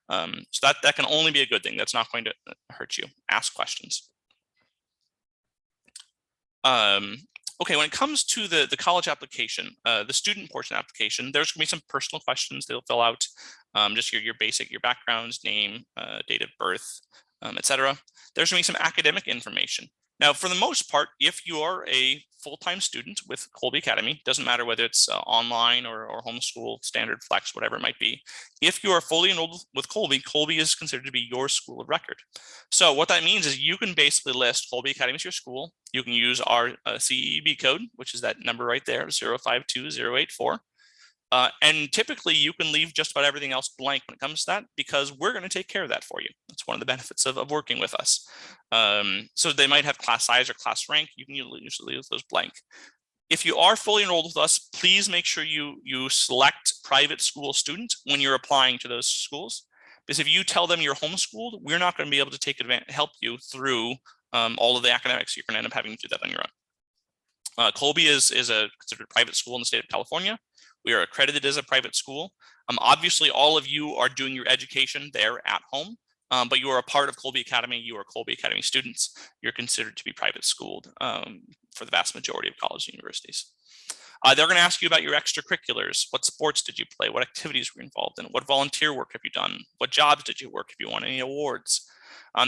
So that can only be a good thing. That's not going to hurt you. Ask questions. Okay, when it comes to the college application, the student portion application, there's going to be some personal questions they'll fill out, just your basic, your backgrounds, name, date of birth, etc. There's going to be some academic information. Now, for the most part, if you are a full-time student with Kolbe Academy, doesn't matter whether it's online or homeschool, standard, flex, whatever it might be. If you are fully enrolled with Kolbe, Kolbe is considered to be your school of record. So what that means is you can basically list Kolbe Academy as your school. You can use our CEB code, which is that number right there, 052084. And typically you can leave just about everything else blank when it comes to that, because we're going to take care of that for you. That's one of the benefits of working with us. So they might have class size or class rank. You can usually leave those blank. If you are fully enrolled with us, please make sure you select private school student when you're applying to those schools. Because if you tell them you're homeschooled, we're not going to be able to help you through all of the academics. You're going to end up having to do that on your own. Kolbe is a considered private school in the state of California. We are accredited as a private school. Obviously, all of you are doing your education there at home, but you are a part of Kolbe Academy. You are Kolbe Academy students. You're considered to be private schooled for the vast majority of colleges and universities. They're going to ask you about your extracurriculars. What sports did you play? What activities were you involved in? What volunteer work have you done? What jobs did you work? If you won any awards.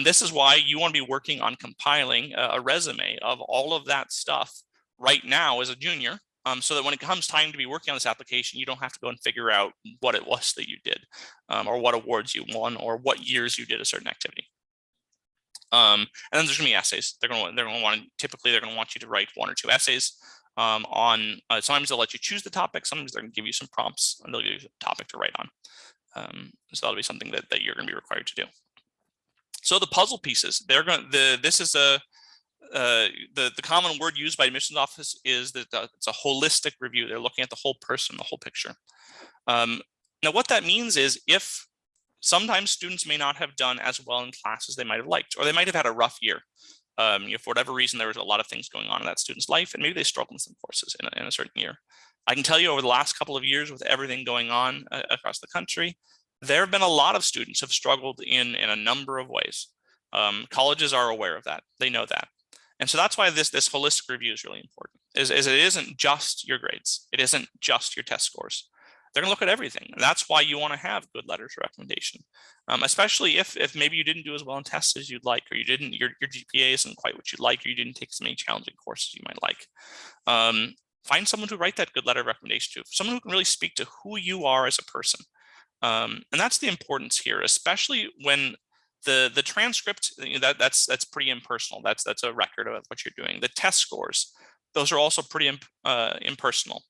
This is why you want to be working on compiling a resume of all of that stuff right now as a junior, so that when it comes time to be working on this application, you don't have to go and figure out what it was that you did, or what awards you won, or what years you did a certain activity. And then there's going to be essays. They're going to want you to write 1 or 2 essays on. Sometimes they'll let you choose the topic. Sometimes they're going to give you some prompts, and they'll give you a topic to write on. So that'll be something that you're going to be required to do. So the puzzle pieces, this is the common word used by admissions office is that it's a holistic review. They're looking at the whole person, the whole picture. Now, what that means is if sometimes students may not have done as well in class as they might have liked, or they might have had a rough year. For whatever reason, there was a lot of things going on in that student's life, and maybe they struggled in some courses in a certain year. I can tell you over the last couple of years with everything going on across the country, there have been a lot of students who have struggled in a number of ways. Colleges are aware of that. They know that. And so that's why this holistic review is really important, is it isn't just your grades. It isn't just your test scores. They're going to look at everything. And that's why you want to have good letters of recommendation, especially if maybe you didn't do as well in tests as you'd like, or you didn't, your GPA isn't quite what you'd like, or you didn't take so many challenging courses you might like. Find someone to write that good letter of recommendation to, someone who can really speak to who you are as a person. And that's the importance here, especially when the transcript, that's pretty impersonal. That's a record of what you're doing. The test scores, those are also pretty impersonal.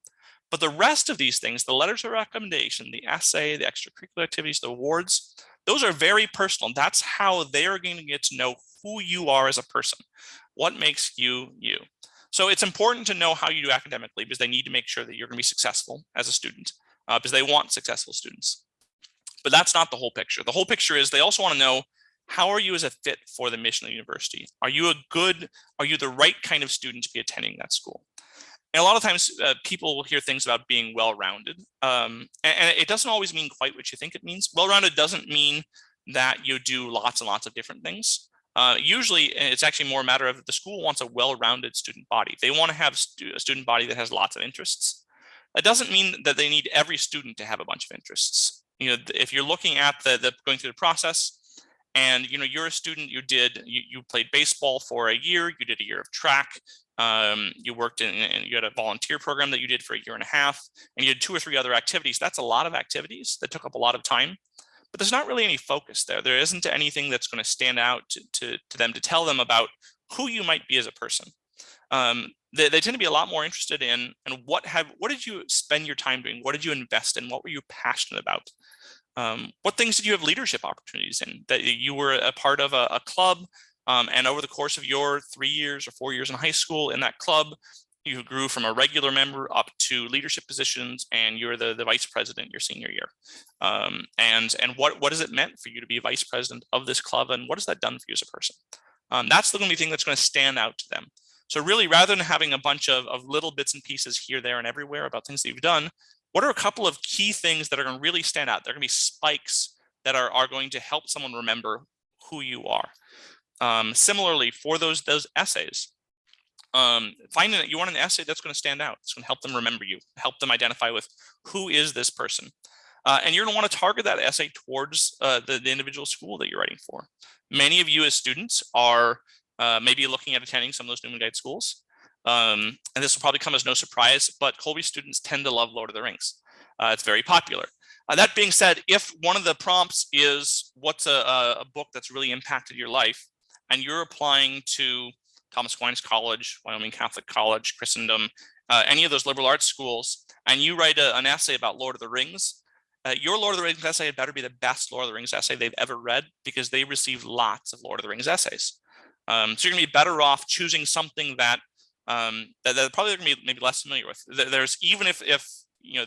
But the rest of these things, the letters of recommendation, the essay, the extracurricular activities, the awards, those are very personal. That's how they are going to get to know who you are as a person, what makes you you. So it's important to know how you do academically, because they need to make sure that you're going to be successful as a student, because they want successful students. But that's not the whole picture. The whole picture is they also want to know, how are you as a fit for the mission of the university? Are you the right kind of student to be attending that school? And a lot of times people will hear things about being well-rounded, and it doesn't always mean quite what you think it means. Well-rounded doesn't mean that you do lots and lots of different things. Usually it's actually more a matter of the school wants a well-rounded student body. They want to have a student body that has lots of interests. That doesn't mean that they need every student to have a bunch of interests. If you're looking at going through the process, and you're a student, you played baseball for a year, you did a year of track, you worked and you had a volunteer program that you did for a year and a half, and you did 2 or 3 other activities. That's a lot of activities that took up a lot of time, but there's not really any focus there. There isn't anything that's going to stand out to them, to tell them about who you might be as a person. They tend to be a lot more interested in what did you spend your time doing? What did you invest in? What were you passionate about? What things did you have leadership opportunities in? That you were a part of a club, and over the course of your 3 years or 4 years in high school in that club, you grew from a regular member up to leadership positions, and you're the vice president your senior year. And what has it meant for you to be vice president of this club, and what has that done for you as a person? That's the only thing that's going to stand out to them. So really, rather than having a bunch of little bits and pieces here, there, and everywhere about things that you've done, what are a couple of key things that are going to really stand out? They're going to be spikes that are going to help someone remember who you are. Similarly, for those essays, finding that you want an essay that's going to stand out. It's going to help them remember you, help them identify with who is this person. And you're going to want to target that essay towards the individual school that you're writing for. Many of you as students are maybe looking at attending some of those Newman Guide schools. And this will probably come as no surprise, but Kolbe students tend to love Lord of the Rings. It's very popular. That being said, if one of the prompts is what's a book that's really impacted your life, and you're applying to Thomas Aquinas College, Wyoming Catholic College, Christendom, any of those liberal arts schools, and you write an essay about Lord of the Rings, your Lord of the Rings essay had better be the best Lord of the Rings essay they've ever read, because they received lots of Lord of the Rings essays. So you're going to be better off choosing something that they're probably going to be maybe less familiar with. There's, even if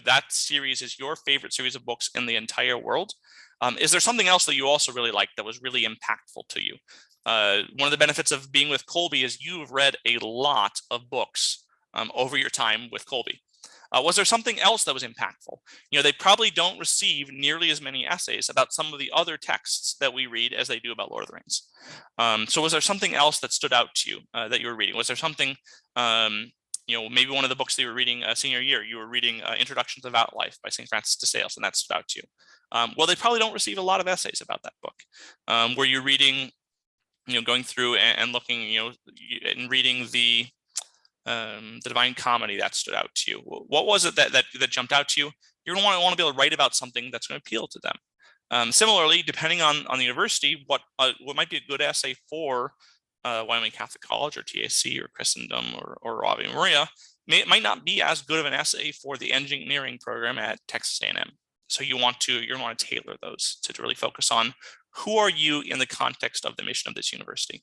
that series is your favorite series of books in the entire world, is there something else that you also really liked that was really impactful to you? One of the benefits of being with Kolbe is you've read a lot of books over your time with Kolbe. Was there something else that was impactful? They probably don't receive nearly as many essays about some of the other texts that we read as they do about Lord of the Rings. So was there something else that stood out to you that you were reading? Was there something, maybe one of the books that you were reading senior year, you were reading Introduction to Devout Life by St. Francis de Sales, and that stood out to you? Well, they probably don't receive a lot of essays about that book. Were you reading going through and looking, and reading the Divine Comedy that stood out to you. What was it that jumped out to you? You're going to want to be able to write about something that's going to appeal to them. Similarly, depending on the university, what might be a good essay for Wyoming Catholic College or TAC or Christendom or Ave Maria might not be as good of an essay for the engineering program at Texas A&M. So you're going to want to tailor those to really focus on who are you in the context of the mission of this university.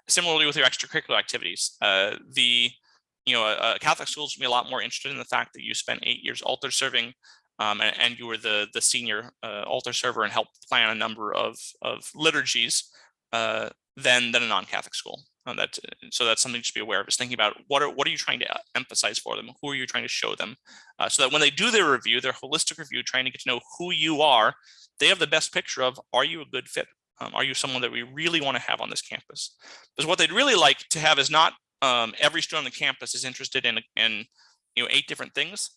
Similarly with your extracurricular activities, Catholic schools will be a lot more interested in the fact that you spent 8 years altar serving, and you were the senior altar server and helped plan a number of liturgies than a non-Catholic school. So that's something you should be aware of, is thinking about what are you trying to emphasize for them? Who are you trying to show them? So that when they do their review, their holistic review, trying to get to know who you are, they have the best picture of, are you a good fit? Are you someone that we really want to have on this campus? Because what they'd really like to have is not every student on the campus is interested in 8 different things.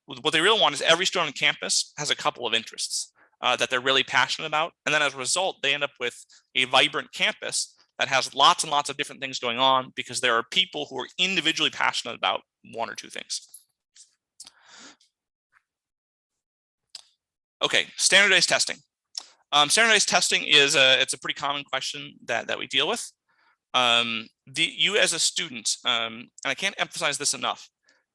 What they really want is every student on campus has a couple of interests that they're really passionate about. And then as a result, they end up with a vibrant campus that has lots and lots of different things going on, because there are people who are individually passionate about 1 or 2 things. Okay, standardized testing. Standardized testing is it's a pretty common question that we deal with. You as a student, and I can't emphasize this enough,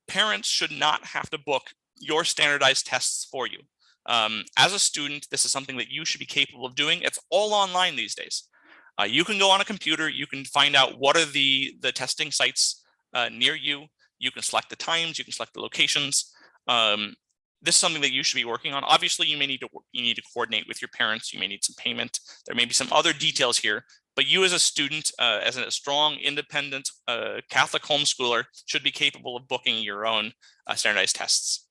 parents should not have to book your standardized tests for you. As a student, this is something that you should be capable of doing. It's all online these days. You can go on a computer, you can find out what are the testing sites near you. You can select the times, you can select the locations. This is something that you should be working on. Obviously, you need to coordinate with your parents. You may need some payment. There may be some other details here, but you as a student, as a strong, independent Catholic homeschooler, should be capable of booking your own standardized tests.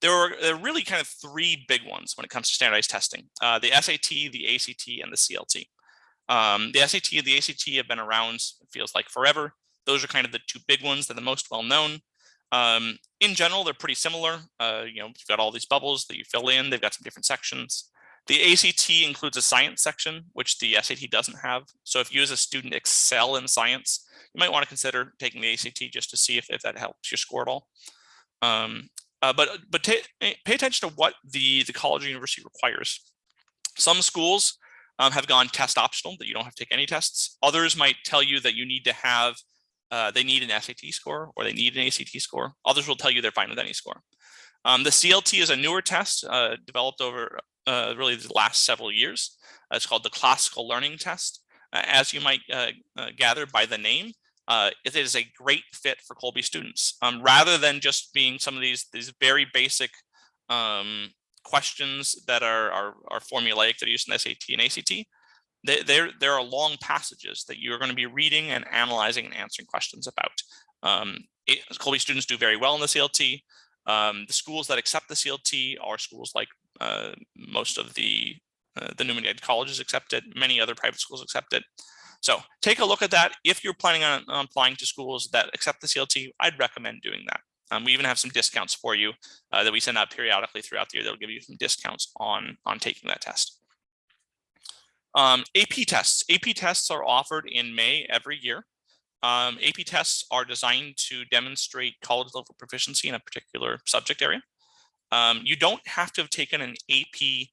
There are really kind of 3 big ones when it comes to standardized testing: the SAT, the ACT, and the CLT. The SAT and the ACT have been around, it feels like, forever. Those are kind of the 2 big ones that are the most well known. In general, they're pretty similar. You've got all these bubbles that you fill in. They've got some different sections. The ACT includes a science section, which the SAT doesn't have. So if you as a student excel in science, you might want to consider taking the ACT just to see if that helps your score at all. But pay attention to what the college or university requires. Some schools have gone test optional, that you don't have to take any tests. Others might tell you that you need to have they need an SAT score or they need an ACT score. Others will tell you they're fine with any score. The CLT is a newer test developed over really the last several years. It's called the Classical Learning Test. As you might gather by the name, it is a great fit for Kolbe students. Rather than just being some of these very basic questions that are formulaic that are used in SAT and ACT, there are long passages that you're going to be reading and analyzing and answering questions about. Kolbe students do very well in the CLT. The schools that accept the CLT are schools like most of the Newman Ed colleges accept it. Many other private schools accept it. So take a look at that. If you're planning on applying to schools that accept the CLT, I'd recommend doing that. We even have some discounts for you that we send out periodically throughout the year. That'll give you some discounts on taking that test. AP tests. AP tests are offered in May every year. AP tests are designed to demonstrate college level proficiency in a particular subject area. You don't have to have taken an AP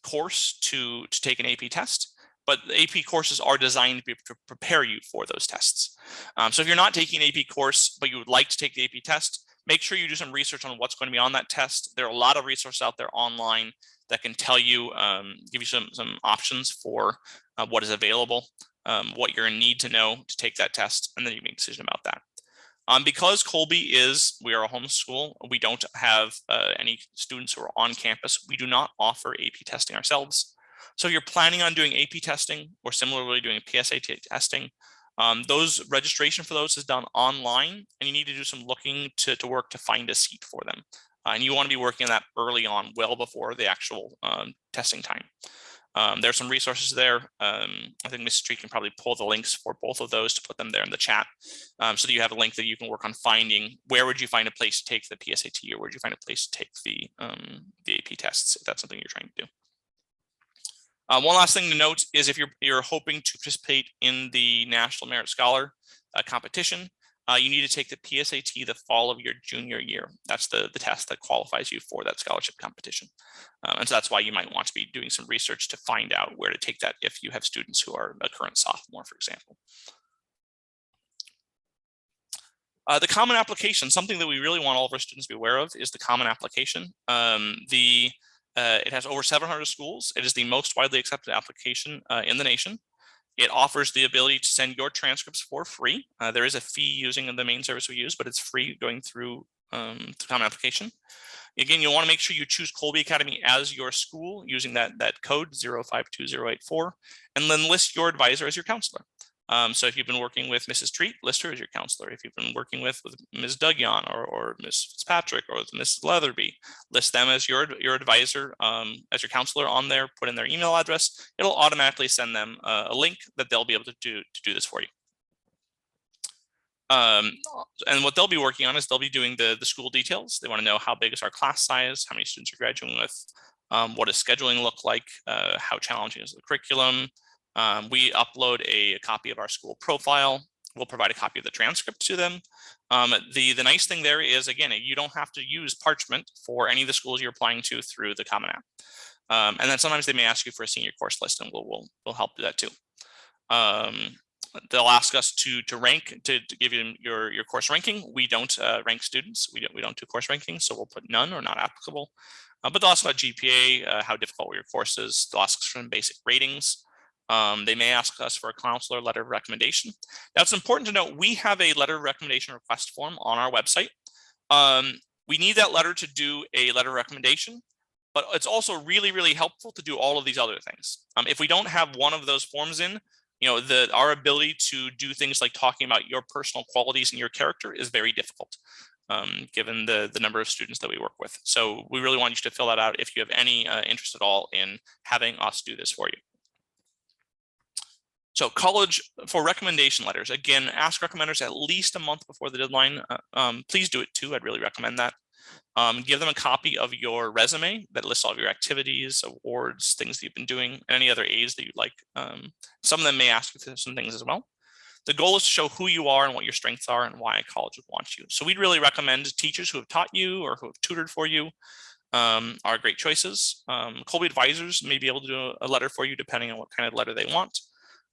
course to take an AP test, but the AP courses are designed to prepare you for those tests. So if you're not taking an AP course, but you would like to take the AP test, make sure you do some research on what's going to be on that test. There are a lot of resources out there online that can tell you, give you some options for what is available, what you're going to need to know to take that test, and then you make a decision about that. Because Kolbe we are a homeschool, we don't have any students who are on campus. We do not offer AP testing ourselves. So if you're planning on doing AP testing or similarly doing PSAT testing, those registration for those is done online, and you need to do some looking to work to find a seat for them. And you want to be working on that early on, well before the actual testing time. There are some resources there. I think Mrs. Tree can probably pull the links for both of those to put them there in the chat, so that you have a link that you can work on finding where would you find a place to take the PSAT, or where would you find a place to take the AP tests, if that's something you're trying to do. One last thing to note is if you're hoping to participate in the National Merit Scholar competition, you need to take the PSAT the fall of your junior year. That's the test that qualifies you for that scholarship competition. And so that's why you might want to be doing some research to find out where to take that if you have students who are a current sophomore, for example. The common application, something that we really want all of our students to be aware of, is the common application. It has over 700 schools. It is the most widely accepted application in the nation. It offers the ability to send your transcripts for free. There is a fee using the main service we use, but it's free going through the common application. Again, you'll want to make sure you choose Kolbe Academy as your school using that code 052084, and then list your advisor as your counselor. So if you've been working with Mrs. Treat, list her as your counselor. If you've been working with Ms. Dugyan or Ms. Fitzpatrick or Ms. Leatherby, list them as your advisor, as your counselor on there, put in their email address. It'll automatically send them a link that they'll be able to do this for you. And what they'll be working on is they'll be doing the school details. They want to know how big is our class size, how many students are graduating with, what does scheduling look like, how challenging is the curriculum. We upload a copy of our school profile. We'll provide a copy of the transcript to them. The nice thing there is, again, you don't have to use parchment for any of the schools you're applying to through the Common App. And then sometimes they may ask you for a senior course list, and we'll help do that too. They'll ask us to rank, to give you your course ranking. We don't rank students. We don't do course ranking, so we'll put none or not applicable. But they'll ask about GPA, how difficult were your courses. They'll ask us for some basic ratings. They may ask us for a counselor letter of recommendation. Now, it's important to note we have a letter of recommendation request form on our website. We need that letter to do a letter of recommendation, but it's also really, really helpful to do all of these other things. If we don't have one of those forms in, our ability to do things like talking about your personal qualities and your character is very difficult, given the number of students that we work with. So we really want you to fill that out if you have any interest at all in having us do this for you. So college for recommendation letters, again, ask recommenders at least a month before the deadline. Please do it too. I'd really recommend that. Give them a copy of your resume that lists all of your activities, awards, things that you've been doing, and any other aids that you'd like. Some of them may ask you for some things as well. The goal is to show who you are and what your strengths are and why a college would want you. So we'd really recommend teachers who have taught you or who have tutored for you are great choices. Kolbe advisors may be able to do a letter for you depending on what kind of letter they want.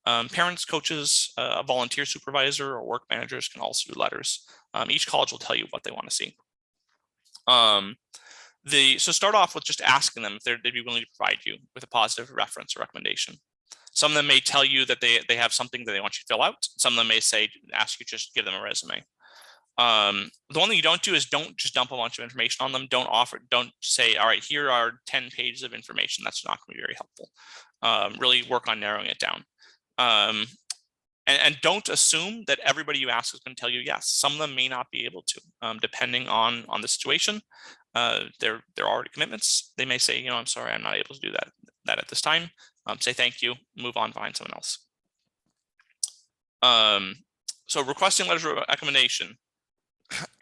Parents, coaches, a volunteer supervisor, or work managers can also do letters. Each college will tell you what they want to see. So start off with just asking them if they'd be willing to provide you with a positive reference or recommendation. Some of them may tell you that they have something that they want you to fill out. Some of them may ask you just give them a resume. The one thing you don't do is don't just dump a bunch of information on them. Don't say, all right, here are 10 pages of information. That's not going to be very helpful. Really work on narrowing it down. And don't assume that everybody you ask is going to tell you yes. Some of them may not be able to, depending on the situation. There are already commitments. They may say, I'm sorry, I'm not able to do that at this time. Say thank you, move on, find someone else. So requesting letters of recommendation,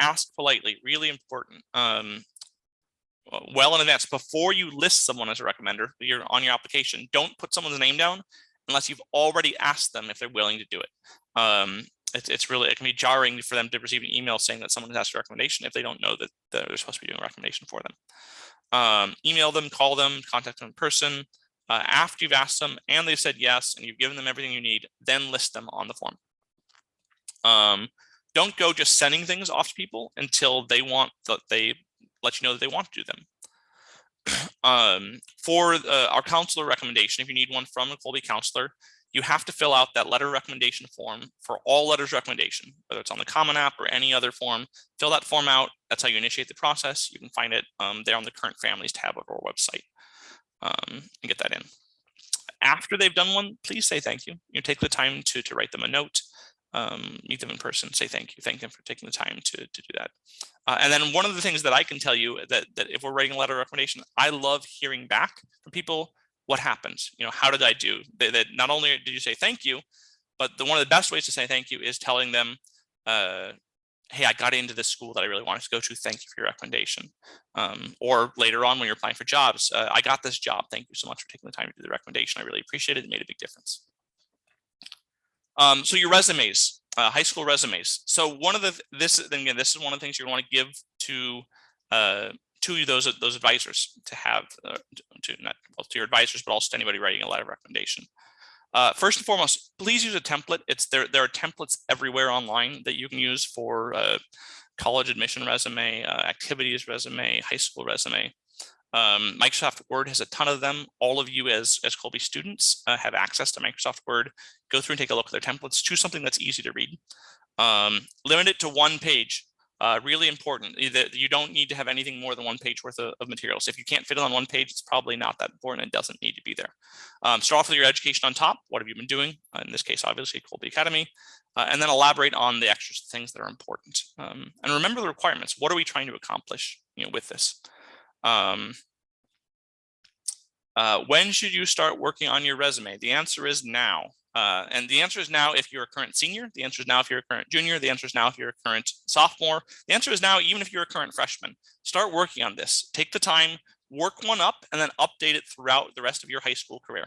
ask politely, really important. Well in advance, before you list someone as a recommender on your application, don't put someone's name down unless you've already asked them if they're willing to do it. It can be jarring for them to receive an email saying that someone has asked a recommendation if they don't know that they're supposed to be doing a recommendation for them. Email them, call them, contact them in person. After you've asked them and they've said yes and you've given them everything you need, then list them on the form. Don't go just sending things off to people until they let you know that they want to do them. For our counselor recommendation, if you need one from a Kolbe counselor, you have to fill out that letter of recommendation form for all letters of recommendation, whether it's on the Common App or any other form. Fill that form out. That's how you initiate the process. You can find it there on the Current Families tab of our website and get that in. After they've done one, please say thank you. Take the time to write them a note, meet them in person, say thank you, thank them for taking the time to do that. And then one of the things that I can tell you that if we're writing a letter of recommendation, I love hearing back from people. What happened? How did I do? That not only did you say thank you, but one of the best ways to say thank you is telling them, hey, I got into this school that I really wanted to go to. Thank you for your recommendation. Or later on when you're applying for jobs, I got this job. Thank you so much for taking the time to do the recommendation. I really appreciate it. It made a big difference. So your resumes, high school resumes. So one of this is one of the things you're going to want to give to those advisors to have to your advisors, but also to anybody writing a letter of recommendation. First and foremost, please use a template. There are templates everywhere online that you can use for college admission resume, activities resume, high school resume. Microsoft Word has a ton of them. All of you as Kolbe students have access to Microsoft Word. Go through and take a look at their templates. Choose something that's easy to read. Limit it to 1 page. Really important. You don't need to have anything more than 1 page worth of materials. If you can't fit it on 1 page, it's probably not that important. It doesn't need to be there. Start off with your education on top. What have you been doing? In this case, obviously, Kolbe Academy. And then elaborate on the extra things that are important. And remember the requirements. What are we trying to accomplish, with this? When should you start working on your resume? The answer is now. And the answer is now if you're a current senior. The answer is now if you're a current junior. The answer is now if you're a current sophomore. The answer is now even if you're a current freshman. Start working on this. Take the time, work one up, and then update it throughout the rest of your high school career.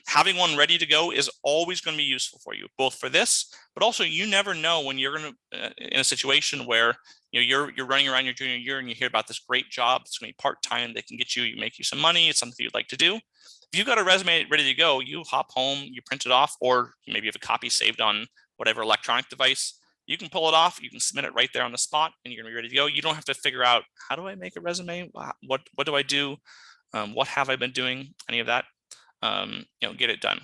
Having one ready to go is always going to be useful for you, both for this, but also you never know when you're going to in a situation where you're running around your junior year and you hear about this great job. It's going to be part-time. They can make you some money. It's something you'd like to do. If you've got a resume ready to go, you hop home, you print it off, or maybe you have a copy saved on whatever electronic device. You can pull it off. You can submit it right there on the spot, and you're going to be ready to go. You don't have to figure out, how do I make a resume? What do I do? What have I been doing? Any of that. Get it done.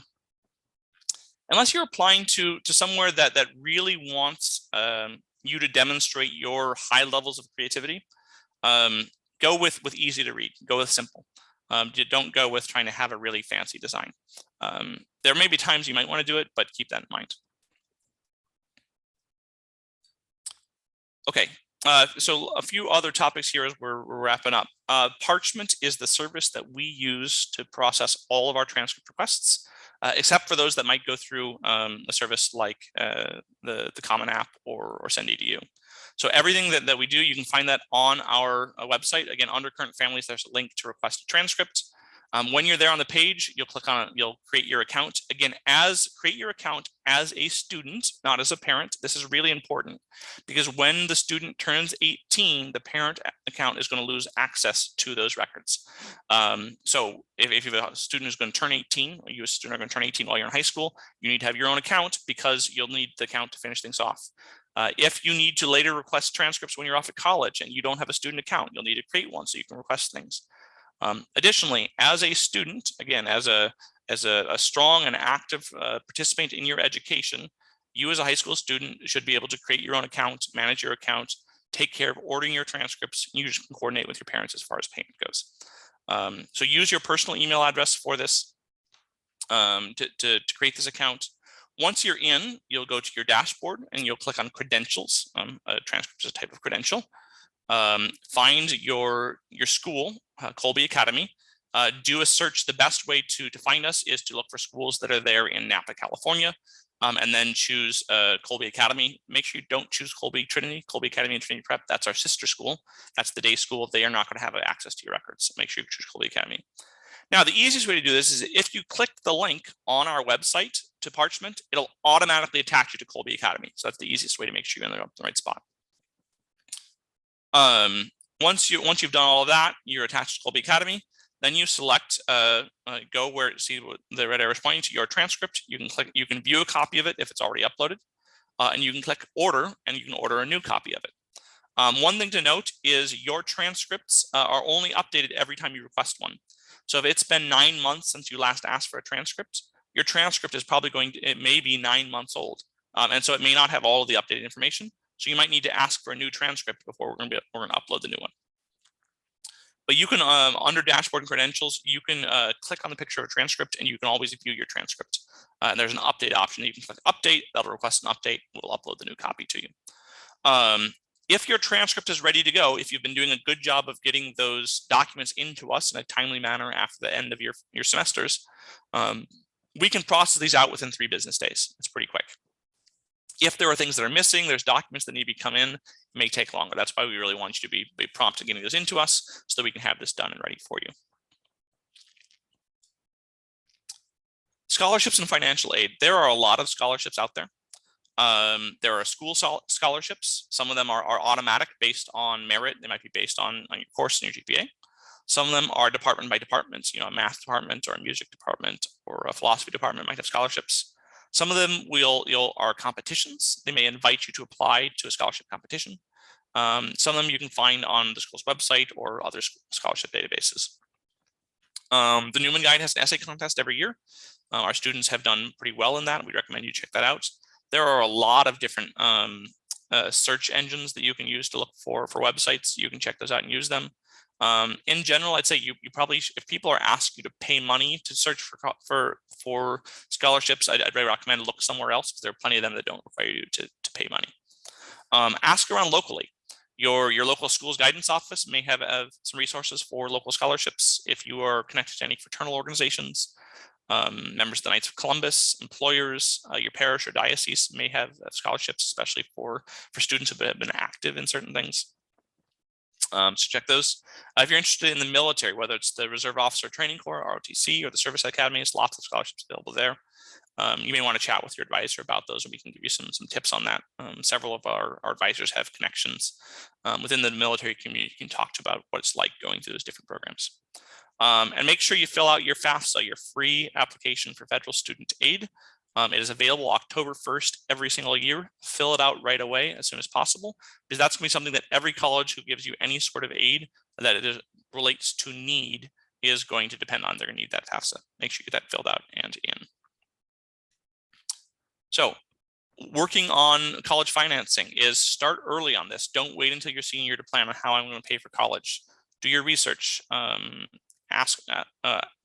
Unless you're applying to somewhere that really wants you to demonstrate your high levels of creativity, go with easy to read. Go with simple. Don't go with trying to have a really fancy design. There may be times you might want to do it, but keep that in mind. Okay. So a few other topics here as we're wrapping up. Parchment is the service that we use to process all of our transcript requests, except for those that might go through a service like the Common App or SendEDU. So everything that we do, you can find that on our website. Again, under Current Families, there's a link to request a transcript. When you're there on the page, you'll click on it, you'll create your account. Again, create your account as a student, not as a parent. This is really important because when the student turns 18, the parent account is going to lose access to those records. So if you have a student who's going to turn 18, or you a student are going to turn 18 while you're in high school, you need to have your own account because you'll need the account to finish things off. If you need to later request transcripts when you're off at college and you don't have a student account, you'll need to create one so you can request things. Additionally, as a student, again, as a strong and active participant in your education, you as a high school student should be able to create your own account, manage your account, take care of ordering your transcripts. You just can coordinate with your parents as far as payment goes. So use your personal email address for this to create this account. Once you're in, you'll go to your dashboard and you'll click on credentials. Transcript is a type of credential. Find your school, Kolbe Academy. Do a search. The best way to find us is to look for schools that are there in Napa, California, and then choose Kolbe Academy. Make sure you don't choose Kolbe Trinity, Kolbe Academy and Trinity Prep. That's our sister school. That's the day school. They are not going to have access to your records. Make sure you choose Kolbe Academy. Now, the easiest way to do this is if you click the link on our website to Parchment, it'll automatically attach you to Kolbe Academy. So that's the easiest way to make sure you're in the right spot. Once you've done all of that, you're attached to Kolbe Academy. Then you select go where see what the red arrow is pointing to your transcript. You can view a copy of it if it's already uploaded, and you can click order and you can order a new copy of it. One thing to note is your transcripts are only updated every time you request one. So if it's been 9 months since you last asked for a transcript, your transcript is probably it may be 9 months old, and so it may not have all of the updated information. So you might need to ask for a new transcript before we're going to upload the new one. But you can, under dashboard and credentials, you can click on the picture of a transcript and you can always view your transcript. And there's an update option. You can click update, that'll request an update. We'll upload the new copy to you. If your transcript is ready to go, if you've been doing a good job of getting those documents into us in a timely manner after the end of your semesters, we can process these out within 3 business days. It's pretty quick. If there are things that are missing, there's documents that need to be come in, it may take longer. That's why we really want you to be prompt in getting those into us so that we can have this done and ready for you. Scholarships and financial aid. There are a lot of scholarships out there. There are school scholarships. Some of them are automatic based on merit. They might be based on your course and your GPA. Some of them are department by departments, a math department or a music department or a philosophy department might have scholarships. Some of them are competitions. They may invite you to apply to a scholarship competition. Some of them you can find on the school's website or other scholarship databases. The Newman Guide has an essay contest every year. Our students have done pretty well in that. We recommend you check that out. There are a lot of different search engines that you can use to look for websites. You can check those out and use them. In general, I'd say you probably, if people are asking you to pay money to search for scholarships, I'd really recommend look somewhere else because there are plenty of them that don't require you to pay money. Ask around locally. Your local school's guidance office may have some resources for local scholarships. If you are connected to any fraternal organizations, members of the Knights of Columbus, employers, your parish or diocese may have scholarships, especially for students who have been active in certain things. So check those. If you're interested in the military, whether it's the Reserve Officer Training Corps, ROTC, or the Service Academy, there's lots of scholarships available there. You may want to chat with your advisor about those, and we can give you some tips on that. Several of our advisors have connections within the military community you can talk to about what it's like going through those different programs. And make sure you fill out your FAFSA, your free application for federal student aid. It is available October 1st every single year. Fill it out right away as soon as possible, because that's going to be something that every college who gives you any sort of aid that it relates to need is going to depend on. They're going to need that FAFSA. Make sure you get that filled out and in. So working on college financing is start early on this. Don't wait until your senior year to plan on how I'm going to pay for college. Do your research. Ask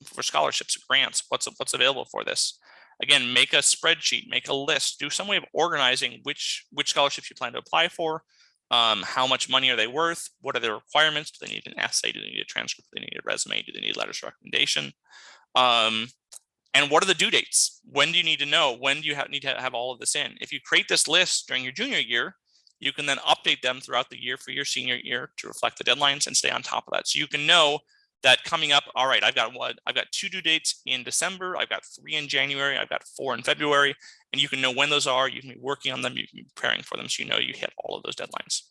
for scholarships, grants, what's available for this. Again, make a spreadsheet, make a list, do some way of organizing which scholarships you plan to apply for, how much money are they worth, what are the requirements, do they need an essay, do they need a transcript, do they need a resume, do they need letters of recommendation, and what are the due dates? When do you need to know? When do you need to have all of this in? If you create this list during your junior year, you can then update them throughout the year for your senior year to reflect the deadlines and stay on top of that. So you can know that coming up, all right, I've got 2 due dates in December, I've got 3 in January, I've got 4 in February, and you can know when those are, you can be working on them, you can be preparing for them so you know you hit all of those deadlines.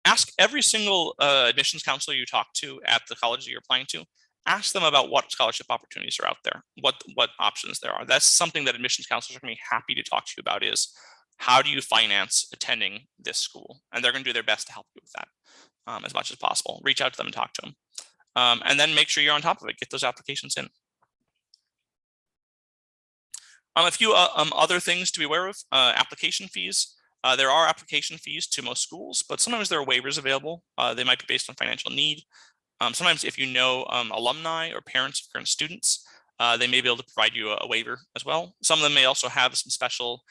Ask every single admissions counselor you talk to at the college that you're applying to, ask them about what scholarship opportunities are out there, what options there are. That's something that admissions counselors are going to be happy to talk to you about is, how do you finance attending this school? And they're going to do their best to help you with that. As much as possible. Reach out to them and talk to them. And then make sure you're on top of it. Get those applications in. A few other things to be aware of. Application fees. There are application fees to most schools, but sometimes there are waivers available. They might be based on financial need. Sometimes if you know alumni or parents of current students, they may be able to provide you a waiver as well. Some of them may also have some special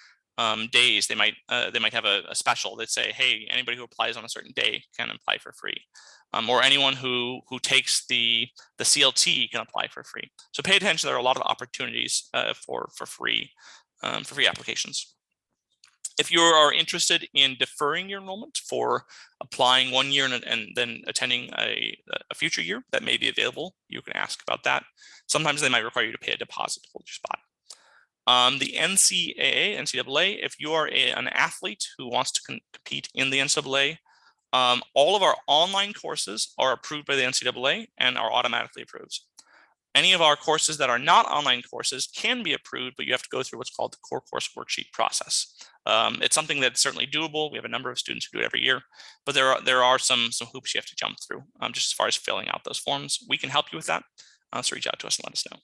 days. They might have a special that say, hey, anybody who applies on a certain day can apply for free, or anyone who takes the CLT can apply for free. So pay attention. There are a lot of opportunities for free applications. If you are interested in deferring your enrollment for applying 1 year and then attending a future year, that may be available. You can ask about that. Sometimes they might require you to pay a deposit to hold your spot. The NCAA, if you are an athlete who wants to compete in the NCAA, all of our online courses are approved by the NCAA and are automatically approved. Any of our courses that are not online courses can be approved, but you have to go through what's called the core course worksheet process. It's something that's certainly doable. We have a number of students who do it every year, but there are some hoops you have to jump through just as far as filling out those forms. We can help you with that, so reach out to us and let us know.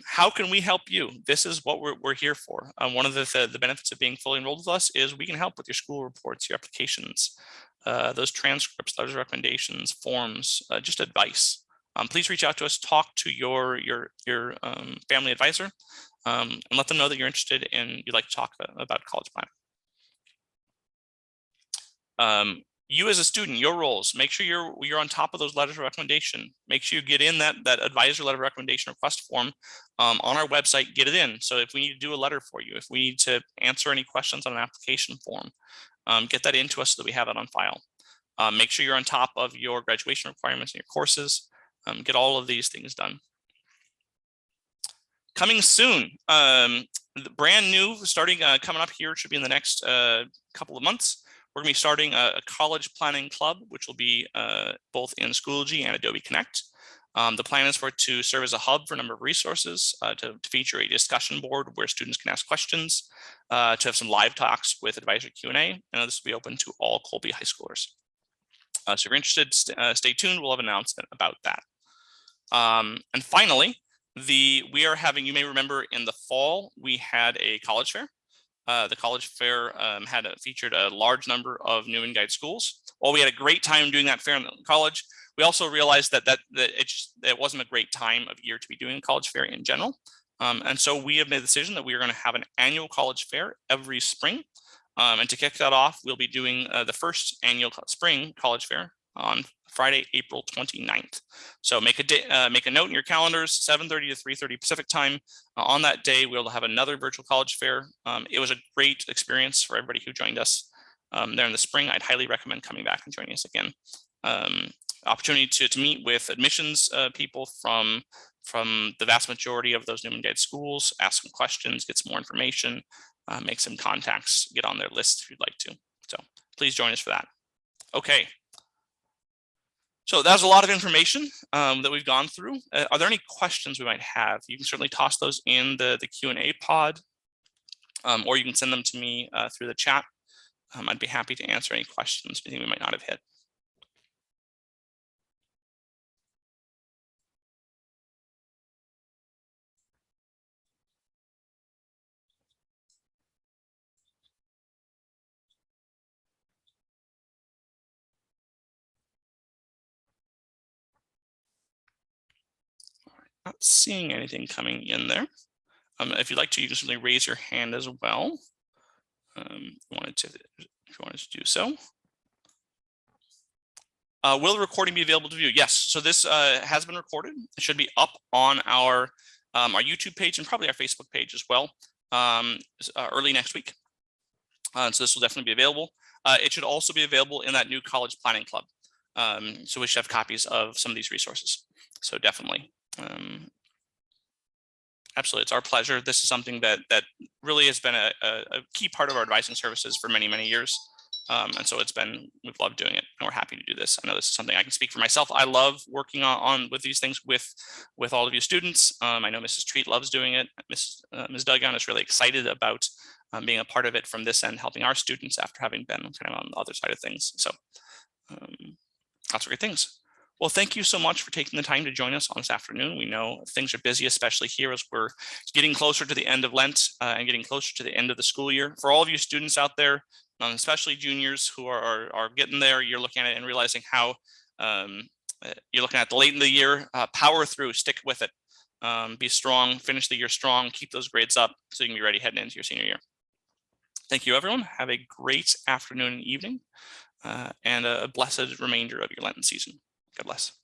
How can we help you? This is what we're here for. One of the benefits of being fully enrolled with us is we can help with your school reports, your applications, those transcripts, letters of recommendations, forms, just advice. Please reach out to us, talk to your family advisor, and let them know that you're interested and you'd like to talk about college planning. You as a student, your roles, make sure you're on top of those letters of recommendation. Make sure you get in that advisor letter of recommendation request form on our website, get it in. So if we need to do a letter for you, if we need to answer any questions on an application form, get that into us so that we have it on file. Make sure you're on top of your graduation requirements and your courses. Get all of these things done. Coming soon, brand new, starting coming up here, should be in the next couple of months. We're going to be starting a college planning club, which will be both in Schoology and Adobe Connect. The plan is for it to serve as a hub for a number of resources, to feature a discussion board where students can ask questions, to have some live talks with advisor Q&A, and this will be open to all Kolbe high schoolers. So if you're interested, stay tuned. We'll have an announcement about that. And finally, we are having, you may remember in the fall, we had a college fair. The college fair featured a large number of new and guide schools. While we had a great time doing that fair in college, we also realized that it wasn't a great time of year to be doing a college fair in general. And so we have made the decision that we are going to have an annual college fair every spring. And to kick that off, we'll be doing the first annual spring college fair on Friday, April 29th. So make a note in your calendars, 7:30 to 3:30 Pacific time. On that day, we'll have another virtual college fair. It was a great experience for everybody who joined us there in the spring. I'd highly recommend coming back and joining us again. Opportunity to meet with admissions people from the vast majority of those Newman Guide schools, ask some questions, get some more information, make some contacts, get on their list if you'd like to. So please join us for that. Okay. So that's a lot of information that we've gone through. Are there any questions we might have? You can certainly toss those in the Q&A pod, or you can send them to me through the chat. I'd be happy to answer any questions we might not have hit. Not seeing anything coming in there. If you'd like to, you can certainly raise your hand as well. If you wanted to do so. Will the recording be available to view? Yes. So this has been recorded. It should be up on our YouTube page and probably our Facebook page as well early next week. So this will definitely be available. It should also be available in that new college planning club. So we should have copies of some of these resources. So definitely. Absolutely, it's our pleasure. This is something that really has been a key part of our advising services for many, many years. And so we've loved doing it, and we're happy to do this. I know this is something I can speak for myself. I love working with these things with all of you students. I know Mrs. Treat loves doing it. Ms. Duggan is really excited about being a part of it from this end, helping our students after having been kind of on the other side of things. So lots of great things. Well, thank you so much for taking the time to join us on this afternoon. We know things are busy, especially here as we're getting closer to the end of Lent and getting closer to the end of the school year. For all of you students out there, especially juniors who are getting there, you're looking at it and realizing how you're looking at the late in the year, power through, stick with it, be strong, finish the year strong, keep those grades up so you can be ready heading into your senior year. Thank you, everyone. Have a great afternoon and evening and a blessed remainder of your Lenten season. God bless.